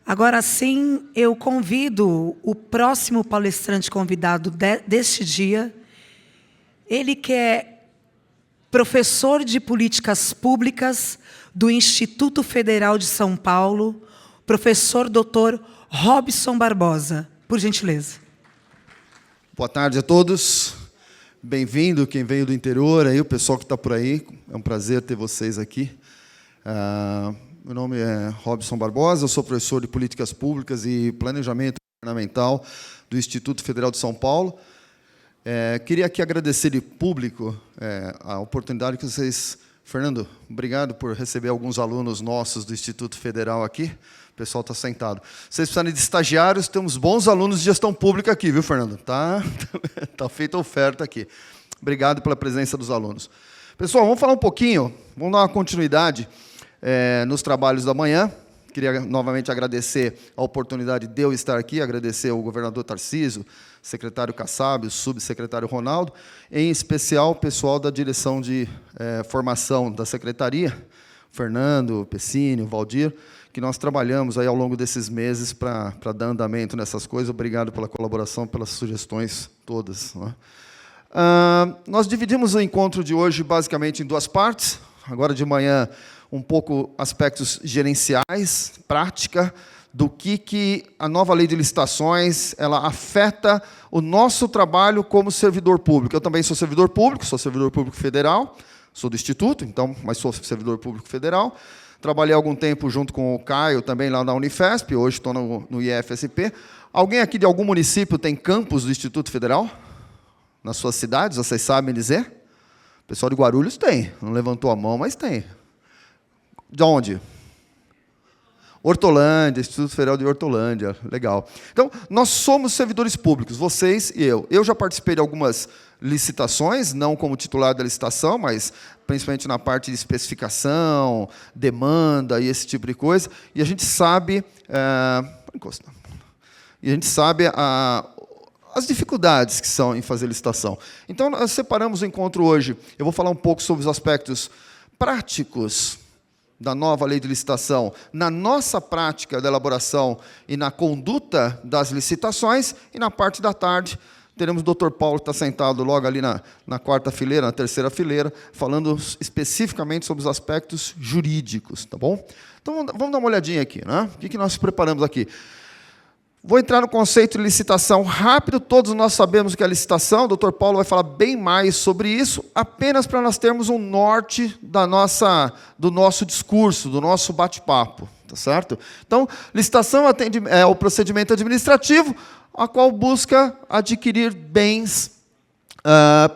Agora sim, eu convido o próximo palestrante convidado deste dia. Ele que é professor de políticas públicas do Instituto Federal de São Paulo, professor Dr. Robson Barbosa. Por gentileza. Boa tarde a todos. Bem-vindo quem veio do interior, aí, o pessoal que está por aí. É um prazer ter vocês aqui. Meu nome é Robson Barbosa, eu sou professor de Políticas Públicas e Planejamento Governamental do Instituto Federal de São Paulo. Queria aqui agradecer de público a oportunidade que vocês... Fernando, obrigado por receber alguns alunos nossos do Instituto Federal aqui. O pessoal está sentado. Vocês precisarem de estagiários, temos bons alunos de gestão pública aqui, viu, Fernando? Tá feita a oferta aqui. Obrigado pela presença dos alunos. Pessoal, vamos falar um pouquinho, vamos dar uma continuidade nos trabalhos da manhã. Queria novamente agradecer a oportunidade de eu estar aqui, agradecer ao governador Tarcísio, secretário Kassab, o subsecretário Ronaldo, em especial o pessoal da direção de formação da secretaria, Fernando, Pessini, Valdir, que nós trabalhamos aí ao longo desses meses para dar andamento nessas coisas. Obrigado pela colaboração, pelas sugestões todas. Nós dividimos o encontro de hoje basicamente em duas partes. Agora de manhã, um pouco aspectos gerenciais, prática, do que a nova lei de licitações ela afeta o nosso trabalho como servidor público. Eu também sou servidor público federal, sou do Instituto, então, mas sou servidor público federal. Trabalhei algum tempo junto com o Caio, também lá na Unifesp, hoje estou no IFSP. Alguém aqui de algum município tem campus do Instituto Federal? Nas suas cidades, vocês sabem dizer? O pessoal de Guarulhos tem, não levantou a mão, mas tem. De onde? Hortolândia, Instituto Federal de Hortolândia, legal. Então, nós somos servidores públicos, vocês e eu. Eu já participei de algumas licitações, não como titular da licitação, mas principalmente na parte de especificação, demanda e esse tipo de coisa. E a gente sabe... as dificuldades que são em fazer licitação. Então, nós separamos o encontro hoje. Eu vou falar um pouco sobre os aspectos práticos da nova lei de licitação, na nossa prática da elaboração e na conduta das licitações, e na parte da tarde teremos o Dr. Paulo, que está sentado logo ali na quarta fileira, na terceira fileira, falando especificamente sobre os aspectos jurídicos, tá bom? Então, vamos dar uma olhadinha aqui, né? O que nós preparamos aqui? Vou entrar no conceito de licitação rápido, todos nós sabemos o que é licitação, o doutor Paulo vai falar bem mais sobre isso, apenas para nós termos um norte do nosso discurso, do nosso bate-papo, tá certo? Então, licitação é o procedimento administrativo, a qual busca adquirir bens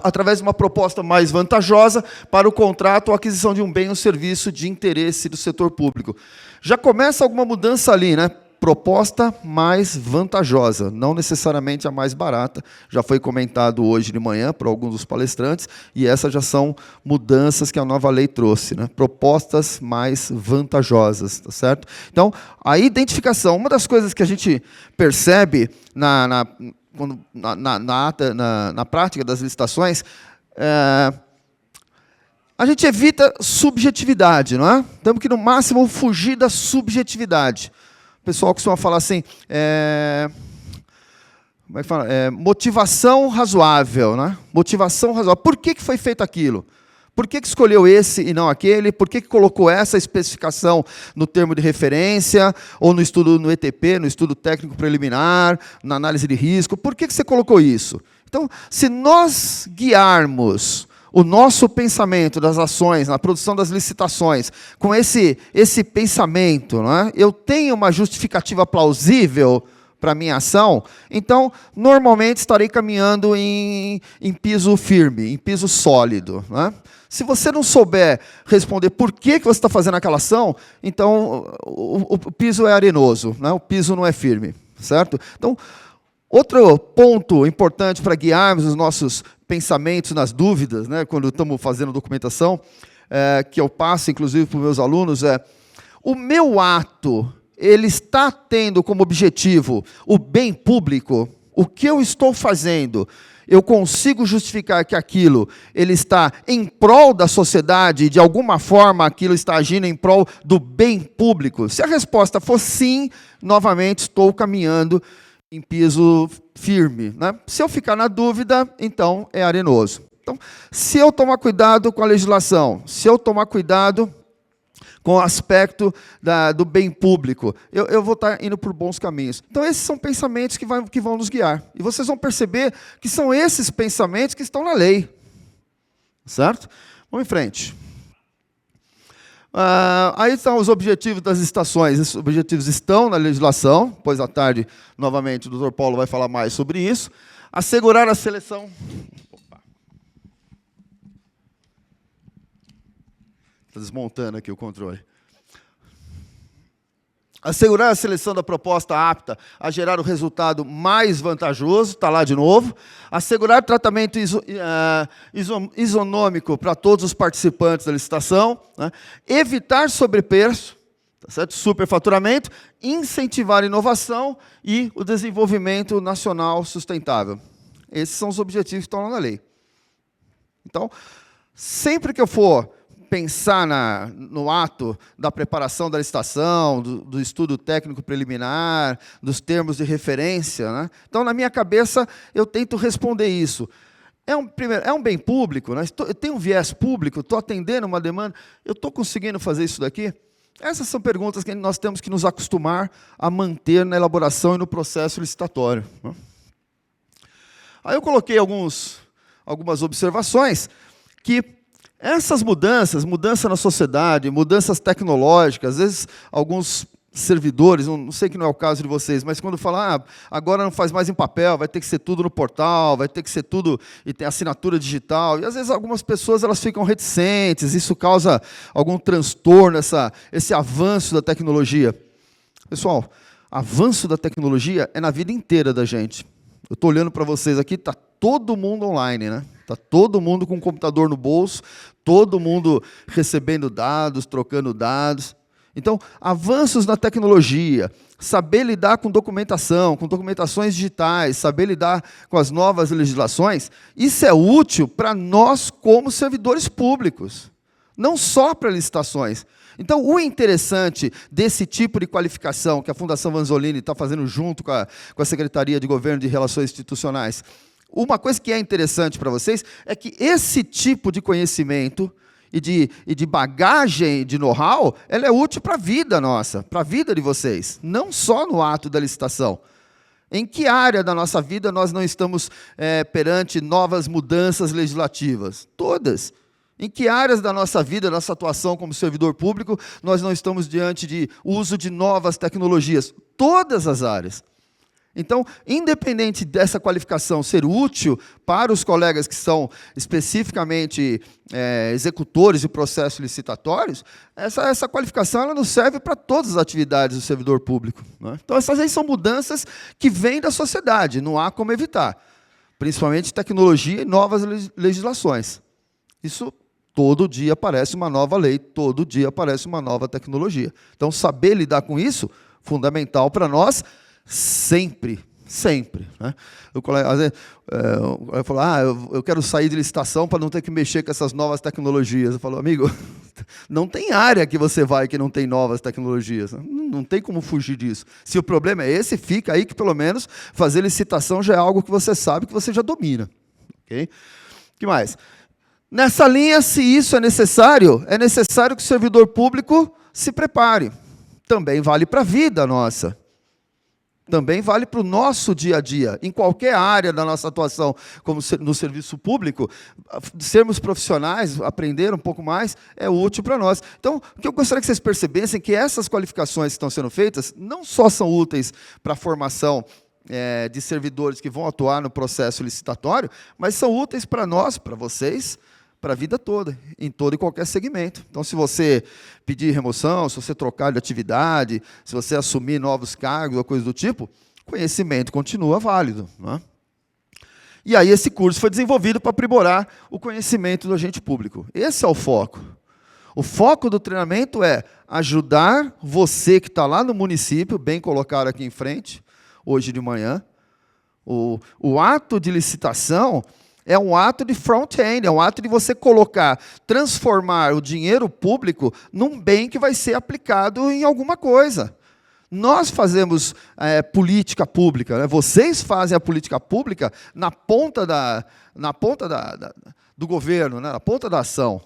através de uma proposta mais vantajosa para o contrato ou aquisição de um bem ou serviço de interesse do setor público. Já começa alguma mudança ali, né? Proposta mais vantajosa, não necessariamente a mais barata. Já foi comentado hoje de manhã por alguns dos palestrantes, e essas já são mudanças que a nova lei trouxe, né? Propostas mais vantajosas, tá certo? Então, a identificação, uma das coisas que a gente percebe na prática das licitações, a gente evita subjetividade, não é? Temos que, no máximo, fugir da subjetividade. O pessoal costuma falar assim, como é que fala? Motivação razoável, né? Motivação razoável. Por que foi feito aquilo? Por que escolheu esse e não aquele? Por que colocou essa especificação no termo de referência, ou no estudo no ETP, no estudo técnico preliminar, na análise de risco? Por que você colocou isso? Então, se nós guiarmos o nosso pensamento das ações, na produção das licitações, com esse pensamento, não é? Eu tenho uma justificativa plausível para a minha ação, então, normalmente, estarei caminhando em piso firme, em piso sólido. Não é? Se você não souber responder por que você está fazendo aquela ação, então, o piso é arenoso, não é? O piso não é firme, certo? Então, outro ponto importante para guiarmos os nossos pensamentos nas dúvidas, né, quando estamos fazendo documentação, que eu passo, inclusive, para os meus alunos, o meu ato, ele está tendo como objetivo o bem público, o que eu estou fazendo, eu consigo justificar que aquilo ele está em prol da sociedade, e de alguma forma aquilo está agindo em prol do bem público? Se a resposta for sim, novamente estou caminhando em piso firme, né? Se eu ficar na dúvida, então é arenoso. Então, se eu tomar cuidado com a legislação, se eu tomar cuidado com o aspecto do bem público, eu vou estar indo por bons caminhos. Então, esses são pensamentos que vão nos guiar. E vocês vão perceber que são esses pensamentos que estão na lei. Certo? Vamos em frente. Aí estão os objetivos das licitações. Esses objetivos estão na legislação, pois à tarde, novamente, o Dr. Paulo vai falar mais sobre isso. Assegurar a seleção... Estou desmontando aqui o controle. Assegurar a seleção da proposta apta a gerar o resultado mais vantajoso, está lá de novo. Assegurar tratamento isonômico para todos os participantes da licitação. Né? Evitar sobrepreço, tá certo? Superfaturamento. Incentivar a inovação e o desenvolvimento nacional sustentável. Esses são os objetivos que estão lá na lei. Então, sempre que eu for pensar no ato da preparação da licitação, do estudo técnico preliminar, dos termos de referência, né? Então, na minha cabeça, eu tento responder isso. É um bem público, né? Eu tenho um viés público, estou atendendo uma demanda, eu estou conseguindo fazer isso daqui? Essas são perguntas que nós temos que nos acostumar a manter na elaboração e no processo licitatório, né? Aí eu coloquei algumas observações que essas mudança na sociedade, mudanças tecnológicas, às vezes alguns servidores, não sei que não é o caso de vocês, mas quando falam, agora não faz mais em papel, vai ter que ser tudo no portal, vai ter que ser tudo, e tem assinatura digital, e às vezes algumas pessoas elas ficam reticentes, isso causa algum transtorno, esse avanço da tecnologia. Pessoal, avanço da tecnologia é na vida inteira da gente. Eu estou olhando para vocês aqui, está todo mundo online, né? Está todo mundo com o computador no bolso, todo mundo recebendo dados, trocando dados. Então, avanços na tecnologia, saber lidar com documentações digitais, saber lidar com as novas legislações, isso é útil para nós como servidores públicos, não só para licitações. Então, o interessante desse tipo de qualificação que a Fundação Vanzolini está fazendo junto com a Secretaria de Governo de Relações Institucionais, uma coisa que é interessante para vocês é que esse tipo de conhecimento e de bagagem de know-how, ela é útil para a vida nossa, para a vida de vocês, não só no ato da licitação. Em que área da nossa vida nós não estamos perante novas mudanças legislativas? Todas. Em que áreas da nossa vida, nossa atuação como servidor público, nós não estamos diante de uso de novas tecnologias? Todas as áreas. Então, independente dessa qualificação ser útil para os colegas que são especificamente executores de processos licitatórios, essa qualificação ela nos serve para todas as atividades do servidor público, né? Então, essas aí são mudanças que vêm da sociedade, não há como evitar. Principalmente tecnologia e novas legislações. Isso, todo dia aparece uma nova lei, todo dia aparece uma nova tecnologia. Então, saber lidar com isso, fundamental para nós, sempre, né? O colega, às vezes, falou, eu quero sair de licitação para não ter que mexer com essas novas tecnologias. Eu falo, amigo, não tem área que você vai que não tem novas tecnologias. Não tem como fugir disso. Se o problema é esse, fica aí que pelo menos fazer licitação já é algo que você sabe, que você já domina. Okay? O que mais? Nessa linha, se isso é necessário que o servidor público se prepare. Também vale para a vida nossa. Também vale para o nosso dia a dia, em qualquer área da nossa atuação, como no serviço público, sermos profissionais, aprender um pouco mais, é útil para nós. Então, o que eu gostaria que vocês percebessem é que essas qualificações que estão sendo feitas não só são úteis para a formação de servidores que vão atuar no processo licitatório, mas são úteis para nós, para vocês, para a vida toda, em todo e qualquer segmento. Então, se você pedir remoção, se você trocar de atividade, se você assumir novos cargos ou coisa do tipo, conhecimento continua válido, né? E aí esse curso foi desenvolvido para aprimorar o conhecimento do agente público. Esse é o foco. O foco do treinamento é ajudar você que está lá no município, bem colocado aqui em frente, hoje de manhã, O ato de licitação é um ato de front-end, é um ato de você colocar, transformar o dinheiro público num bem que vai ser aplicado em alguma coisa. Nós fazemos política pública, né? Vocês fazem a política pública na ponta do governo, né? Na ponta da ação.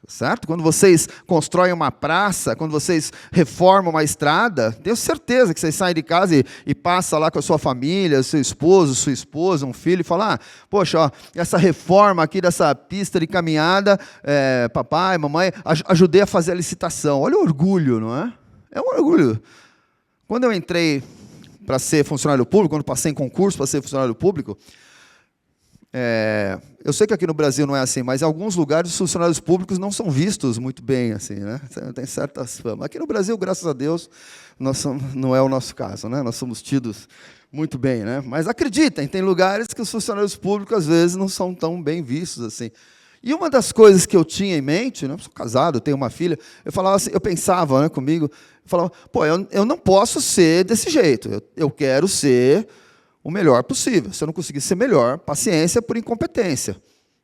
Certo? Quando vocês constroem uma praça, quando vocês reformam uma estrada, tenho certeza que vocês saem de casa e passam lá com a sua família, seu esposo, sua esposa, um filho, e falam, poxa, ó, essa reforma aqui dessa pista de caminhada, papai, mamãe, ajudei a fazer a licitação. Olha o orgulho, não é? É um orgulho. Quando eu entrei para ser funcionário público, quando passei em concurso para ser funcionário público, eu sei que aqui no Brasil não é assim, mas em alguns lugares os funcionários públicos não são vistos muito bem, assim, né? Tem certas famas. Aqui no Brasil, graças a Deus, não é o nosso caso, né? Nós somos tidos muito bem, né? Mas acreditem, tem lugares que os funcionários públicos às vezes não são tão bem vistos assim. E uma das coisas que eu tinha em mente, né? Eu sou casado, tenho uma filha, eu falava assim, eu pensava, né, comigo, eu falava, eu não posso ser desse jeito. Eu quero ser o melhor possível. Se eu não conseguir ser melhor, paciência por incompetência.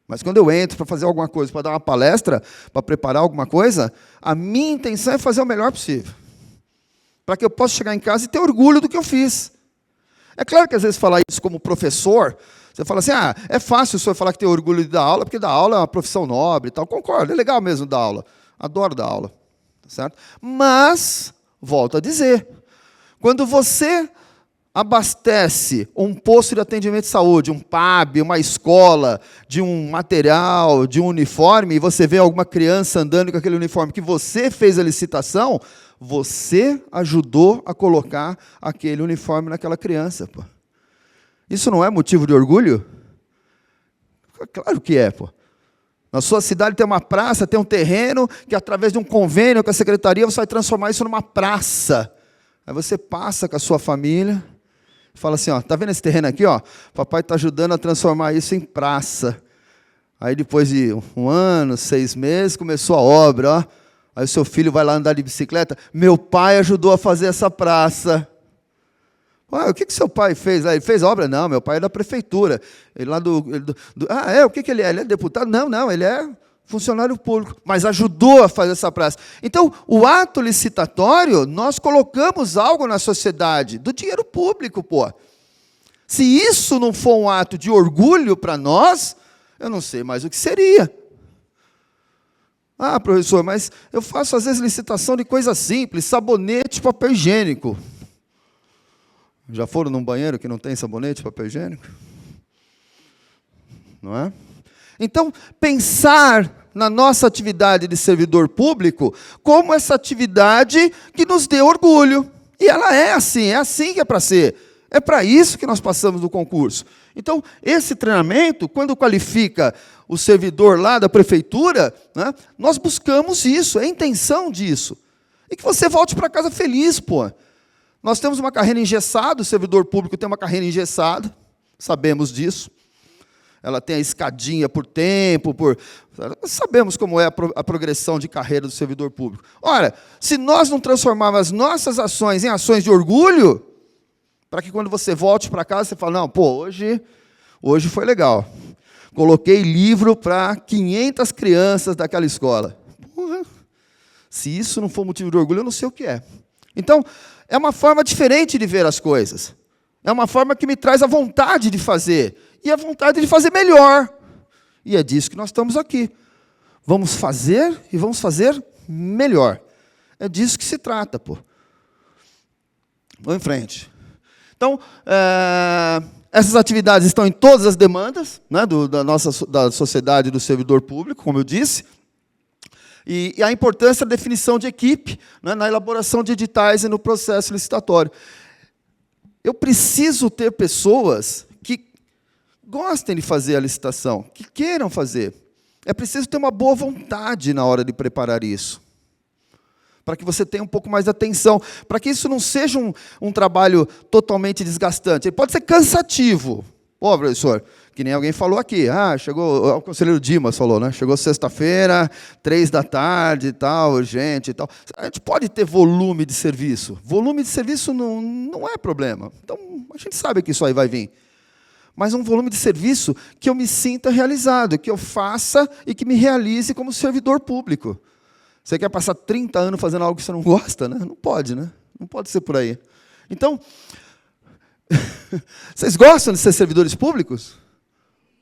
Mas quando eu entro para fazer alguma coisa, para dar uma palestra, para preparar alguma coisa, a minha intenção é fazer o melhor possível. Para que eu possa chegar em casa e ter orgulho do que eu fiz. É claro que às vezes falar isso como professor, você fala assim, é fácil o senhor falar que tem orgulho de dar aula, porque dar aula é uma profissão nobre e tal. Concordo, é legal mesmo dar aula. Adoro dar aula. Tá certo? Mas, volto a dizer, quando você abastece um posto de atendimento de saúde, um PAB, uma escola, de um material, de um uniforme, e você vê alguma criança andando com aquele uniforme que você fez a licitação, você ajudou a colocar aquele uniforme naquela criança. Pô. Isso não é motivo de orgulho? Claro que é. Pô. Na sua cidade tem uma praça, tem um terreno, que através de um convênio com a secretaria, você vai transformar isso numa praça. Aí você passa com a sua família, fala assim, tá vendo esse terreno aqui? Papai está ajudando a transformar isso em praça. Aí depois de um ano, 6 meses, começou a obra. Aí o seu filho vai lá andar de bicicleta. Meu pai ajudou a fazer essa praça. O que seu pai fez lá? Ele fez a obra? Não, meu pai é da prefeitura. Ele lá o que ele é? Ele é deputado? Não, ele é funcionário público, mas ajudou a fazer essa praça. Então, o ato licitatório, nós colocamos algo na sociedade, do dinheiro público, pô. Se isso não for um ato de orgulho para nós, eu não sei mais o que seria. Professor, mas eu faço às vezes licitação de coisa simples, sabonete, papel higiênico. Já foram num banheiro que não tem sabonete, papel higiênico? Não é? Então, pensar na nossa atividade de servidor público como essa atividade que nos dê orgulho. E ela é assim que é para ser. É para isso que nós passamos no concurso. Então, esse treinamento, quando qualifica o servidor lá da prefeitura, né, nós buscamos isso, é a intenção disso. E que você volte para casa feliz, pô. Nós temos uma carreira engessada, o servidor público tem uma carreira engessada, sabemos disso. Ela tem a escadinha por tempo, sabemos como é a progressão de carreira do servidor público. Ora, se nós não transformarmos as nossas ações em ações de orgulho, para que quando você volte para casa, você fale, não, hoje foi legal. Coloquei livro para 500 crianças daquela escola. Porra, se isso não for motivo de orgulho, eu não sei o que é. Então, é uma forma diferente de ver as coisas. É uma forma que me traz a vontade de fazer. E a vontade de fazer melhor. E é disso que nós estamos aqui. Vamos fazer e vamos fazer melhor. É disso que se trata, pô. Vamos em frente. Então, essas atividades estão em todas as demandas, né, da sociedade do servidor público, como eu disse. E a importância da definição de equipe, né, na elaboração de editais e no processo licitatório. Eu preciso ter pessoas que gostem de fazer a licitação, que queiram fazer. É preciso ter uma boa vontade na hora de preparar isso. Para que você tenha um pouco mais de atenção. Para que isso não seja um trabalho totalmente desgastante. Ele pode ser cansativo, Pô, professor, que nem alguém falou aqui. Chegou, o conselheiro Dimas falou, né? Chegou sexta-feira, 15h e tal, urgente e tal. A gente pode ter volume de serviço. Volume de serviço não é problema. Então, a gente sabe que isso aí vai vir. Mas um volume de serviço que eu me sinta realizado, que eu faça e que me realize como servidor público. Você quer passar 30 anos fazendo algo que você não gosta, né? Não pode, né? Não pode ser por aí. Então, vocês gostam de ser servidores públicos?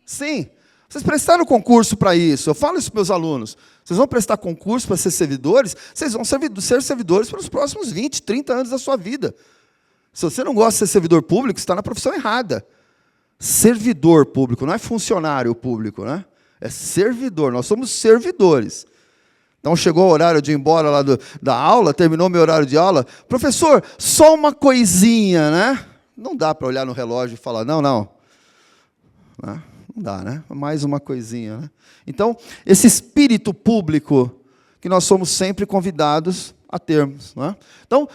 Sim. Vocês prestaram concurso para isso. Eu falo isso para os meus alunos. Vocês vão prestar concurso para ser servidores? Vocês vão ser servidores pelos próximos 20, 30 anos da sua vida. Se você não gosta de ser servidor público, você está na profissão errada. Servidor público, não é funcionário público, né? É servidor, nós somos servidores. Então, chegou o horário de ir embora lá da aula, terminou meu horário de aula. Professor, só uma coisinha, né? Não dá para olhar no relógio e falar, não. Não dá, né? Mais uma coisinha, né? Então, esse espírito público que nós somos sempre convidados a termos, né? Então,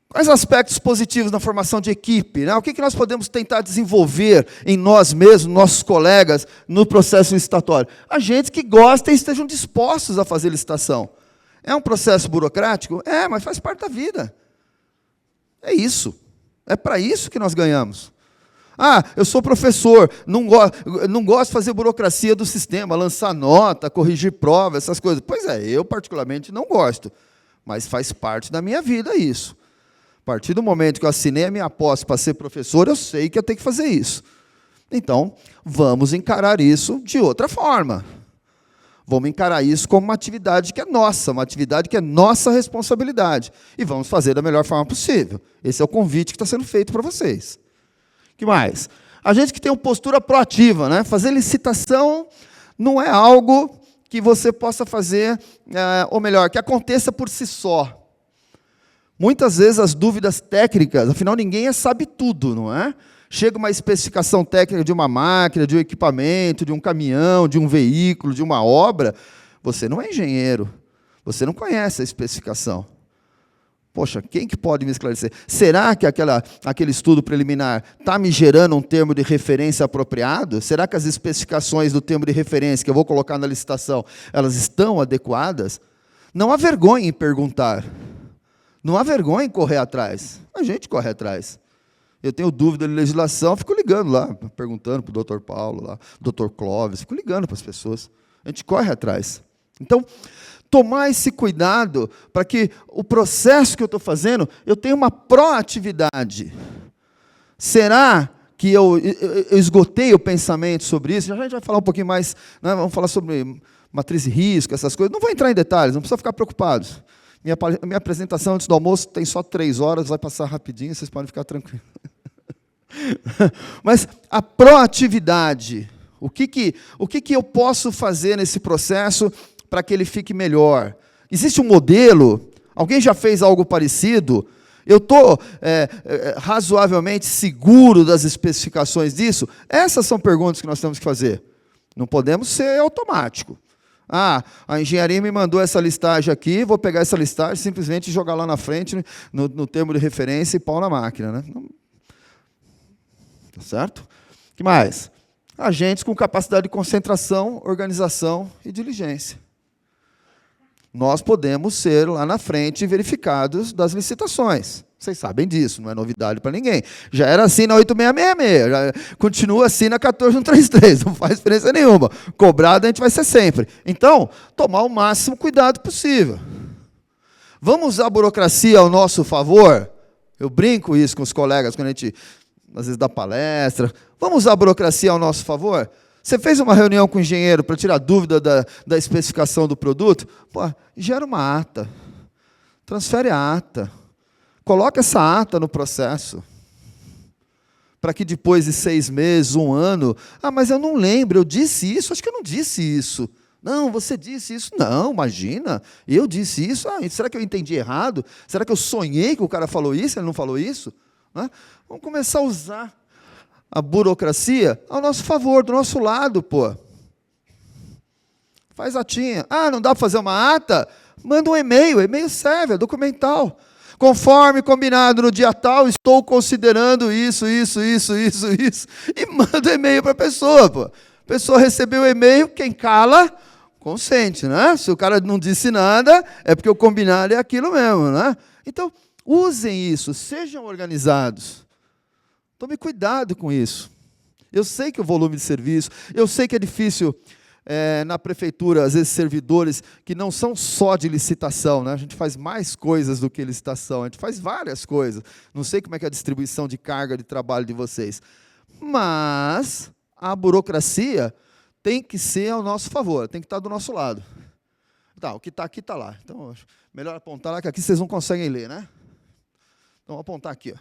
quais aspectos positivos na formação de equipe, né? O que nós podemos tentar desenvolver em nós mesmos, nossos colegas, no processo licitatório? Agentes que gostem e estejam dispostos a fazer licitação. É um processo burocrático? Mas faz parte da vida. É isso. É para isso que nós ganhamos. Eu sou professor, não gosto de fazer burocracia do sistema, lançar nota, corrigir prova, essas coisas. Pois é, eu particularmente não gosto, mas faz parte da minha vida isso. A partir do momento que eu assinei a minha posse para ser professor, eu sei que eu tenho que fazer isso. Então, vamos encarar isso de outra forma. Vamos encarar isso como uma atividade que é nossa responsabilidade. E vamos fazer da melhor forma possível. Esse é o convite que está sendo feito para vocês. O que mais? A gente que tem uma postura proativa, né? Fazer licitação não é algo que você possa fazer, ou melhor, que aconteça por si só. Muitas vezes as dúvidas técnicas, afinal ninguém sabe tudo, não é? Chega uma especificação técnica de uma máquina, de um equipamento, de um caminhão, de um veículo, de uma obra, você não é engenheiro, você não conhece a especificação. Poxa, quem que pode me esclarecer? Será que aquele estudo preliminar está me gerando um termo de referência apropriado? Será que as especificações do termo de referência que eu vou colocar na licitação, elas estão adequadas? Não há vergonha em perguntar. Não há vergonha em correr atrás. A gente corre atrás. Eu tenho dúvida de legislação, fico ligando lá, perguntando para o doutor Paulo, lá, doutor Clóvis, fico ligando para as pessoas. A gente corre atrás. Então, tomar esse cuidado para que o processo que eu estou fazendo, eu tenha uma proatividade. Será que eu esgotei o pensamento sobre isso? Já a gente vai falar um pouquinho mais, né, vamos falar sobre matriz de risco, essas coisas. Não vou entrar em detalhes, não precisa ficar preocupados. Minha apresentação antes do almoço tem só 3 horas, vai passar rapidinho, vocês podem ficar tranquilos. Mas a proatividade, o que eu posso fazer nesse processo para que ele fique melhor? Existe um modelo? Alguém já fez algo parecido? Eu estou razoavelmente seguro das especificações disso? Essas são perguntas que nós temos que fazer. Não podemos ser automático. A engenharia me mandou essa listagem aqui, vou pegar essa listagem, simplesmente jogar lá na frente, no termo de referência e pau na máquina. Né? Tá certo? O que mais? Agentes com capacidade de concentração, organização e diligência. Nós podemos ser lá na frente verificados das licitações. Vocês sabem disso, não é novidade para ninguém. Já era assim na 8666, já continua assim na 14133, não faz diferença nenhuma. Cobrado a gente vai ser sempre. Então, tomar o máximo cuidado possível. Vamos usar a burocracia ao nosso favor? Eu brinco isso com os colegas quando a gente, às vezes, dá palestra. Vamos usar a burocracia ao nosso favor? Você fez uma reunião com o engenheiro para tirar dúvida da especificação do produto? Pô, gera uma ata. Transfere a ata. Coloca essa ata no processo, para que depois de 6 meses, 1 ano, mas eu não lembro, eu disse isso, acho que eu não disse isso. Não, você disse isso. Não, imagina, eu disse isso. Será que eu entendi errado? Será que eu sonhei que o cara falou isso, ele não falou isso? Vamos começar a usar a burocracia ao nosso favor, do nosso lado, pô. Faz atinha. Não dá para fazer uma ata? Manda um e-mail serve, é documental. conforme combinado no dia tal, estou considerando isso, e manda e-mail para a pessoa, pô. A pessoa recebeu o e-mail, quem cala, consente, né? Se o cara não disse nada, é porque o combinado é aquilo mesmo, né? Então, usem isso, sejam organizados. Tome cuidado com isso. Eu sei que o volume de serviço, eu sei que é difícil na prefeitura, às vezes, servidores que não são só de licitação, né? A gente faz mais coisas do que licitação, a gente faz várias coisas. Não sei como é que é a distribuição de carga de trabalho de vocês. Mas a burocracia tem que ser ao nosso favor, tem que estar do nosso lado. Tá, o que está aqui está lá. Então, melhor apontar lá, que aqui vocês não conseguem ler, né? Então, vou apontar aqui. Ó.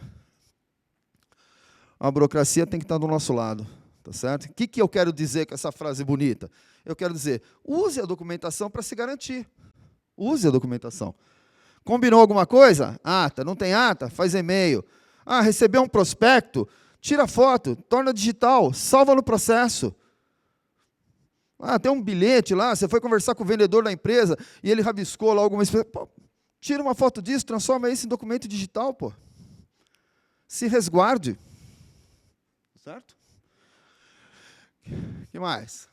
A burocracia tem que estar do nosso lado. Tá certo? O que eu quero dizer com essa frase bonita? Eu quero dizer, use a documentação para se garantir. Use a documentação. Combinou alguma coisa? Ata. Não tem ata? Faz e-mail. Recebeu um prospecto? Tira foto, torna digital, salva no processo. Tem um bilhete lá, você foi conversar com o vendedor da empresa e ele rabiscou lá alguma coisa. Tira uma foto disso, transforma isso em documento digital, pô. Se resguarde. Certo? O que mais?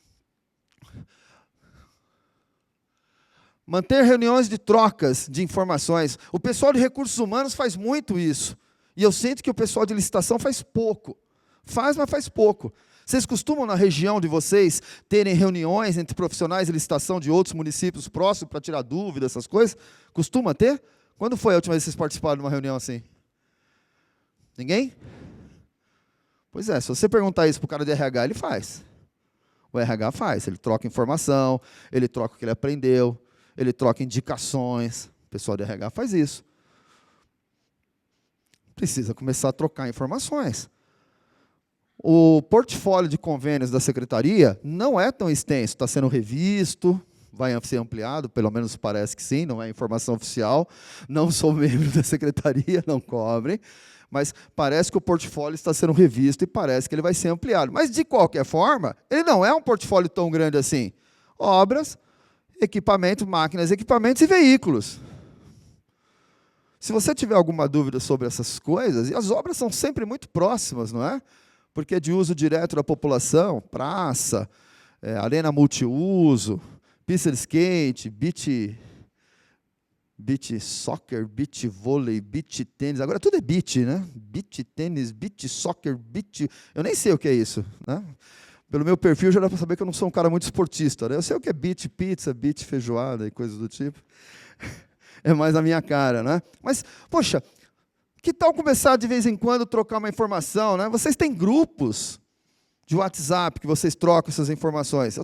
Manter reuniões de trocas de informações. O pessoal de recursos humanos faz muito isso. E eu sinto que o pessoal de licitação faz pouco. Faz, mas faz pouco. Vocês costumam, na região de vocês, terem reuniões entre profissionais de licitação de outros municípios próximos para tirar dúvidas, essas coisas? Costuma ter? Quando foi a última vez que vocês participaram de uma reunião assim? Ninguém? Pois é, se você perguntar isso para o cara de RH, ele faz. O RH faz, ele troca informação, ele troca o que ele aprendeu, ele troca indicações. O pessoal de RH faz isso. Precisa começar a trocar informações. O portfólio de convênios da secretaria não é tão extenso, está sendo revisto, vai ser ampliado, pelo menos parece que sim, não é informação oficial. Não sou membro da secretaria, não cobrem. Mas parece que o portfólio está sendo revisto e parece que ele vai ser ampliado. Mas, de qualquer forma, ele não é um portfólio tão grande assim. Obras, equipamentos, máquinas, equipamentos e veículos. Se você tiver alguma dúvida sobre essas coisas, e as obras são sempre muito próximas, não é? Porque é de uso direto da população, praça, arena multiuso, pista de skate, beach soccer, beach vôlei, beach tênis, agora tudo é beach, né? Beach tênis, beach soccer, beach... Eu nem sei o que é isso, né? Pelo meu perfil já dá para saber que eu não sou um cara muito esportista, né? Eu sei o que é beach pizza, beach feijoada e coisas do tipo. É mais a minha cara, né? Mas, poxa, que tal começar de vez em quando trocar uma informação, né? Vocês têm grupos de WhatsApp que vocês trocam essas informações.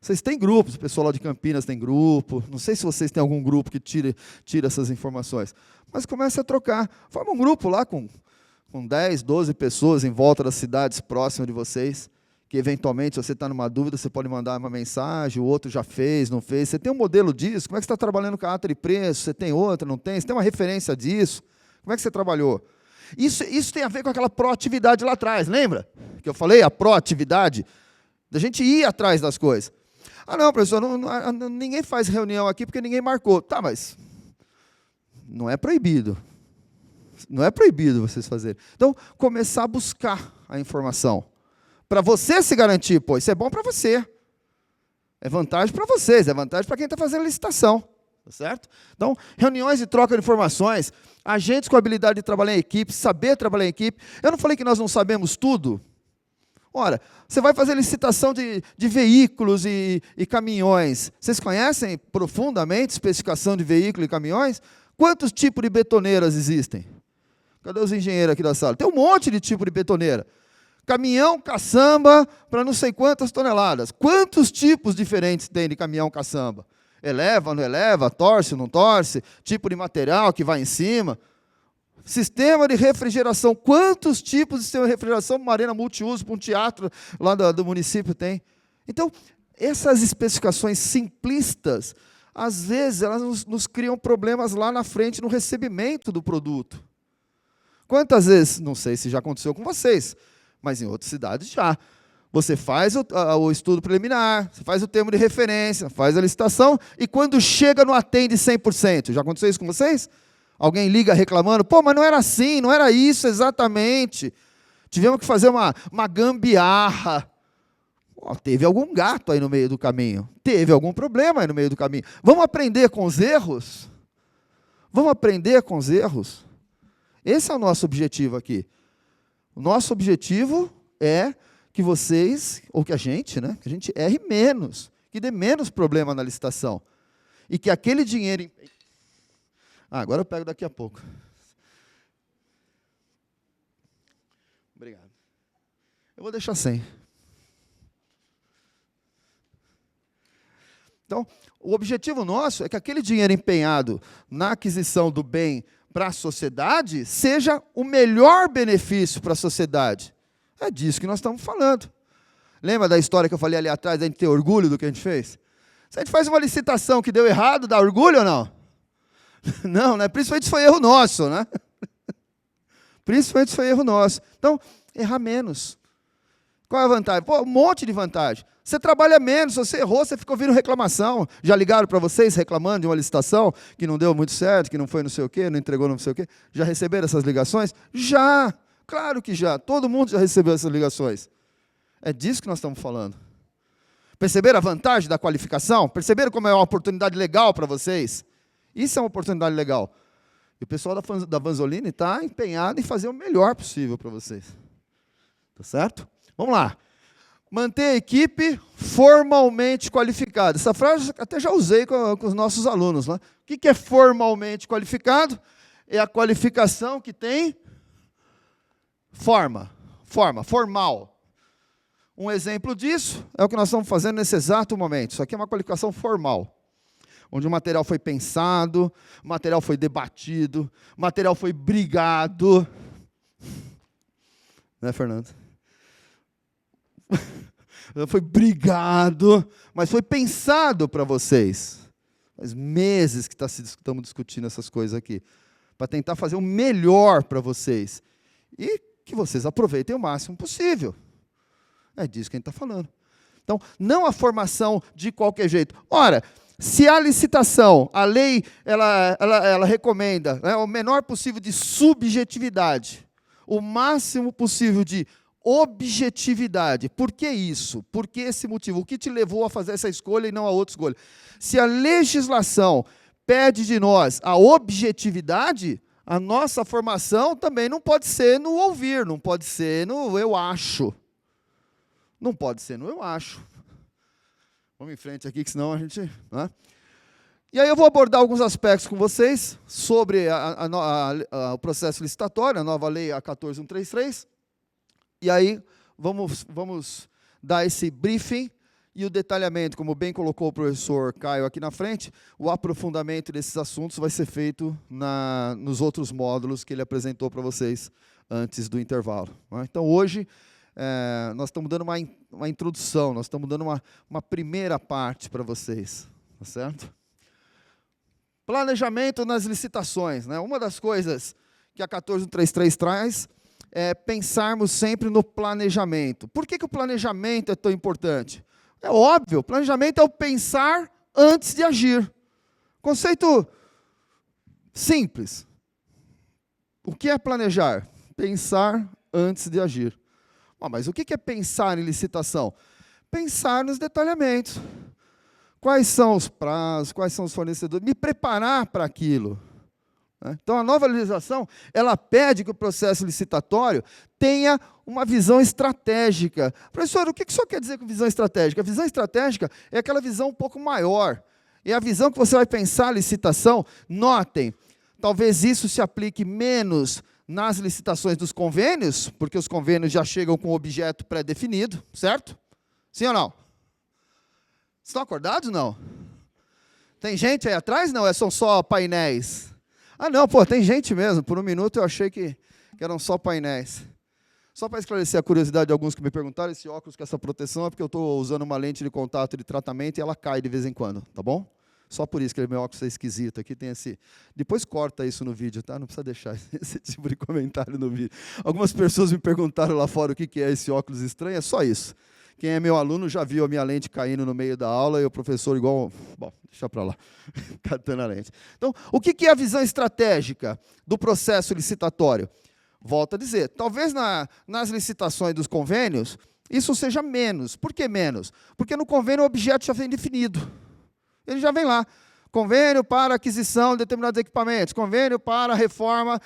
Vocês têm grupos, o pessoal lá de Campinas tem grupo, não sei se vocês têm algum grupo que tira essas informações, mas comece a trocar. Forma um grupo lá com 10, 12 pessoas em volta das cidades próximas de vocês, que eventualmente, se você está numa dúvida, você pode mandar uma mensagem, o outro já fez, não fez. Você tem um modelo disso? Como é que você está trabalhando com a ata de preço? Você tem outra, não tem? Você tem uma referência disso? Como é que você trabalhou? Isso tem a ver com aquela proatividade lá atrás, lembra? Que eu falei, a proatividade, da gente ir atrás das coisas. Não, professor, ninguém faz reunião aqui porque ninguém marcou. Tá, mas não é proibido. Não é proibido vocês fazerem. Então, começar a buscar a informação. Para você se garantir, pô, isso é bom para você. É vantagem para vocês, é vantagem para quem está fazendo licitação. Tá certo? Então, reuniões de troca de informações, agentes com habilidade de trabalhar em equipe, saber trabalhar em equipe. Eu não falei que nós não sabemos tudo? Ora, você vai fazer licitação de veículos e caminhões. Vocês conhecem profundamente especificação de veículos e caminhões? Quantos tipos de betoneiras existem? Cadê os engenheiros aqui da sala? Tem um monte de tipo de betoneira. Caminhão caçamba para não sei quantas toneladas. Quantos tipos diferentes tem de caminhão caçamba? Eleva, não eleva, torce, não torce, tipo de material que vai em cima. Sistema de refrigeração. Quantos tipos de sistema de refrigeração uma arena multiuso para um teatro lá do município tem? Então, essas especificações simplistas, às vezes, elas nos criam problemas lá na frente no recebimento do produto. Quantas vezes, não sei se já aconteceu com vocês, mas em outras cidades já. Você faz o estudo preliminar, você faz o termo de referência, faz a licitação, e quando chega não atende 100%. Já aconteceu isso com vocês? Alguém liga reclamando, pô, mas não era assim, não era isso exatamente. Tivemos que fazer uma gambiarra. Pô, teve algum gato aí no meio do caminho. Teve algum problema aí no meio do caminho. Vamos aprender com os erros? Vamos aprender com os erros? Esse é o nosso objetivo aqui. O nosso objetivo é que vocês, ou que a gente, né? Que a gente erre menos, que dê menos problema na licitação. E que aquele dinheiro... agora eu pego daqui a pouco. Obrigado. Eu vou deixar sem. Então, o objetivo nosso é que aquele dinheiro empenhado na aquisição do bem para a sociedade seja o melhor benefício para a sociedade. É disso que nós estamos falando. Lembra da história que eu falei ali atrás, da gente ter orgulho do que a gente fez? Se a gente faz uma licitação que deu errado, dá orgulho ou não? Não, né? Principalmente se foi erro nosso, né? Principalmente se foi erro nosso. Então, errar menos. Qual é a vantagem? Pô, um monte de vantagem. Você trabalha menos, se você errou, você fica ouvindo reclamação. Já ligaram para vocês reclamando de uma licitação que não deu muito certo, que não foi não sei o quê, não entregou não sei o quê? Já receberam essas ligações? Já! Claro que já. Todo mundo já recebeu essas ligações. É disso que nós estamos falando. Perceberam a vantagem da qualificação? Perceberam como é uma oportunidade legal para vocês? Isso é uma oportunidade legal. E o pessoal da Vanzolini está empenhado em fazer o melhor possível para vocês. Tá certo? Vamos lá. Manter a equipe formalmente qualificada. Essa frase até já usei com os nossos alunos. Né? O que é formalmente qualificado? É a qualificação que tem formal. Um exemplo disso é o que nós estamos fazendo nesse exato momento. Isso aqui é uma qualificação formal, onde o material foi pensado, o material foi debatido, o material foi brigado. Né, Fernando? Foi brigado, mas foi pensado para vocês. Faz meses que estamos discutindo essas coisas aqui, para tentar fazer o melhor para vocês. E que vocês aproveitem o máximo possível. É disso que a gente está falando. Então, não a formação de qualquer jeito. Ora, se a licitação, a lei, ela recomenda, né, o menor possível de subjetividade, o máximo possível de objetividade. Por que isso? Por que esse motivo? O que te levou a fazer essa escolha e não a outra escolha? Se a legislação pede de nós a objetividade, a nossa formação também não pode ser no ouvir, não pode ser no eu acho. Não pode ser no eu acho. Vamos em frente aqui, que senão a gente... Né? E aí eu vou abordar alguns aspectos com vocês sobre o processo licitatório, a nova lei A 14133. E aí vamos dar esse briefing e o detalhamento, como bem colocou o professor Caio aqui na frente, o aprofundamento desses assuntos vai ser feito nos outros módulos que ele apresentou para vocês antes do intervalo. Né? Então, hoje, nós estamos dando uma introdução, nós estamos dando uma primeira parte para vocês. Tá certo? Planejamento nas licitações. Né? Uma das coisas que a 14133 traz é pensarmos sempre no planejamento. Por que o planejamento é tão importante? É óbvio, planejamento é o pensar antes de agir. Conceito simples. O que é planejar? Pensar antes de agir. Mas o que é pensar em licitação? Pensar nos detalhamentos. Quais são os prazos, quais são os fornecedores, me preparar para aquilo. Então, a nova legislação, ela pede que o processo licitatório tenha uma visão estratégica. Professor, o que o senhor quer dizer com visão estratégica? A visão estratégica é aquela visão um pouco maior. É a visão que você vai pensar a licitação. Notem, talvez isso se aplique menos nas licitações dos convênios, porque os convênios já chegam com o objeto pré-definido, certo? Sim ou não? Estão acordados, não? Tem gente aí atrás? Não, são só painéis. Ah, não, tem gente mesmo. Por um minuto eu achei que eram só painéis. Só para esclarecer a curiosidade de alguns que me perguntaram, esse óculos com essa proteção é porque eu estou usando uma lente de contato de tratamento e ela cai de vez em quando, tá bom? Só por isso que meu óculos é esquisito. Aqui tem esse... Depois corta isso no vídeo, tá? Não precisa deixar esse tipo de comentário no vídeo. Algumas pessoas me perguntaram lá fora o que é esse óculos estranho, é só isso. Quem é meu aluno já viu a minha lente caindo no meio da aula e o professor igual... Bom, deixa para lá, catando a lente. Então, o que é a visão estratégica do processo licitatório? Volto a dizer, talvez nas licitações dos convênios, isso seja menos. Por que menos? Porque no convênio o objeto já vem definido. Ele já vem lá. Convênio para aquisição de determinados equipamentos, convênio para reforma,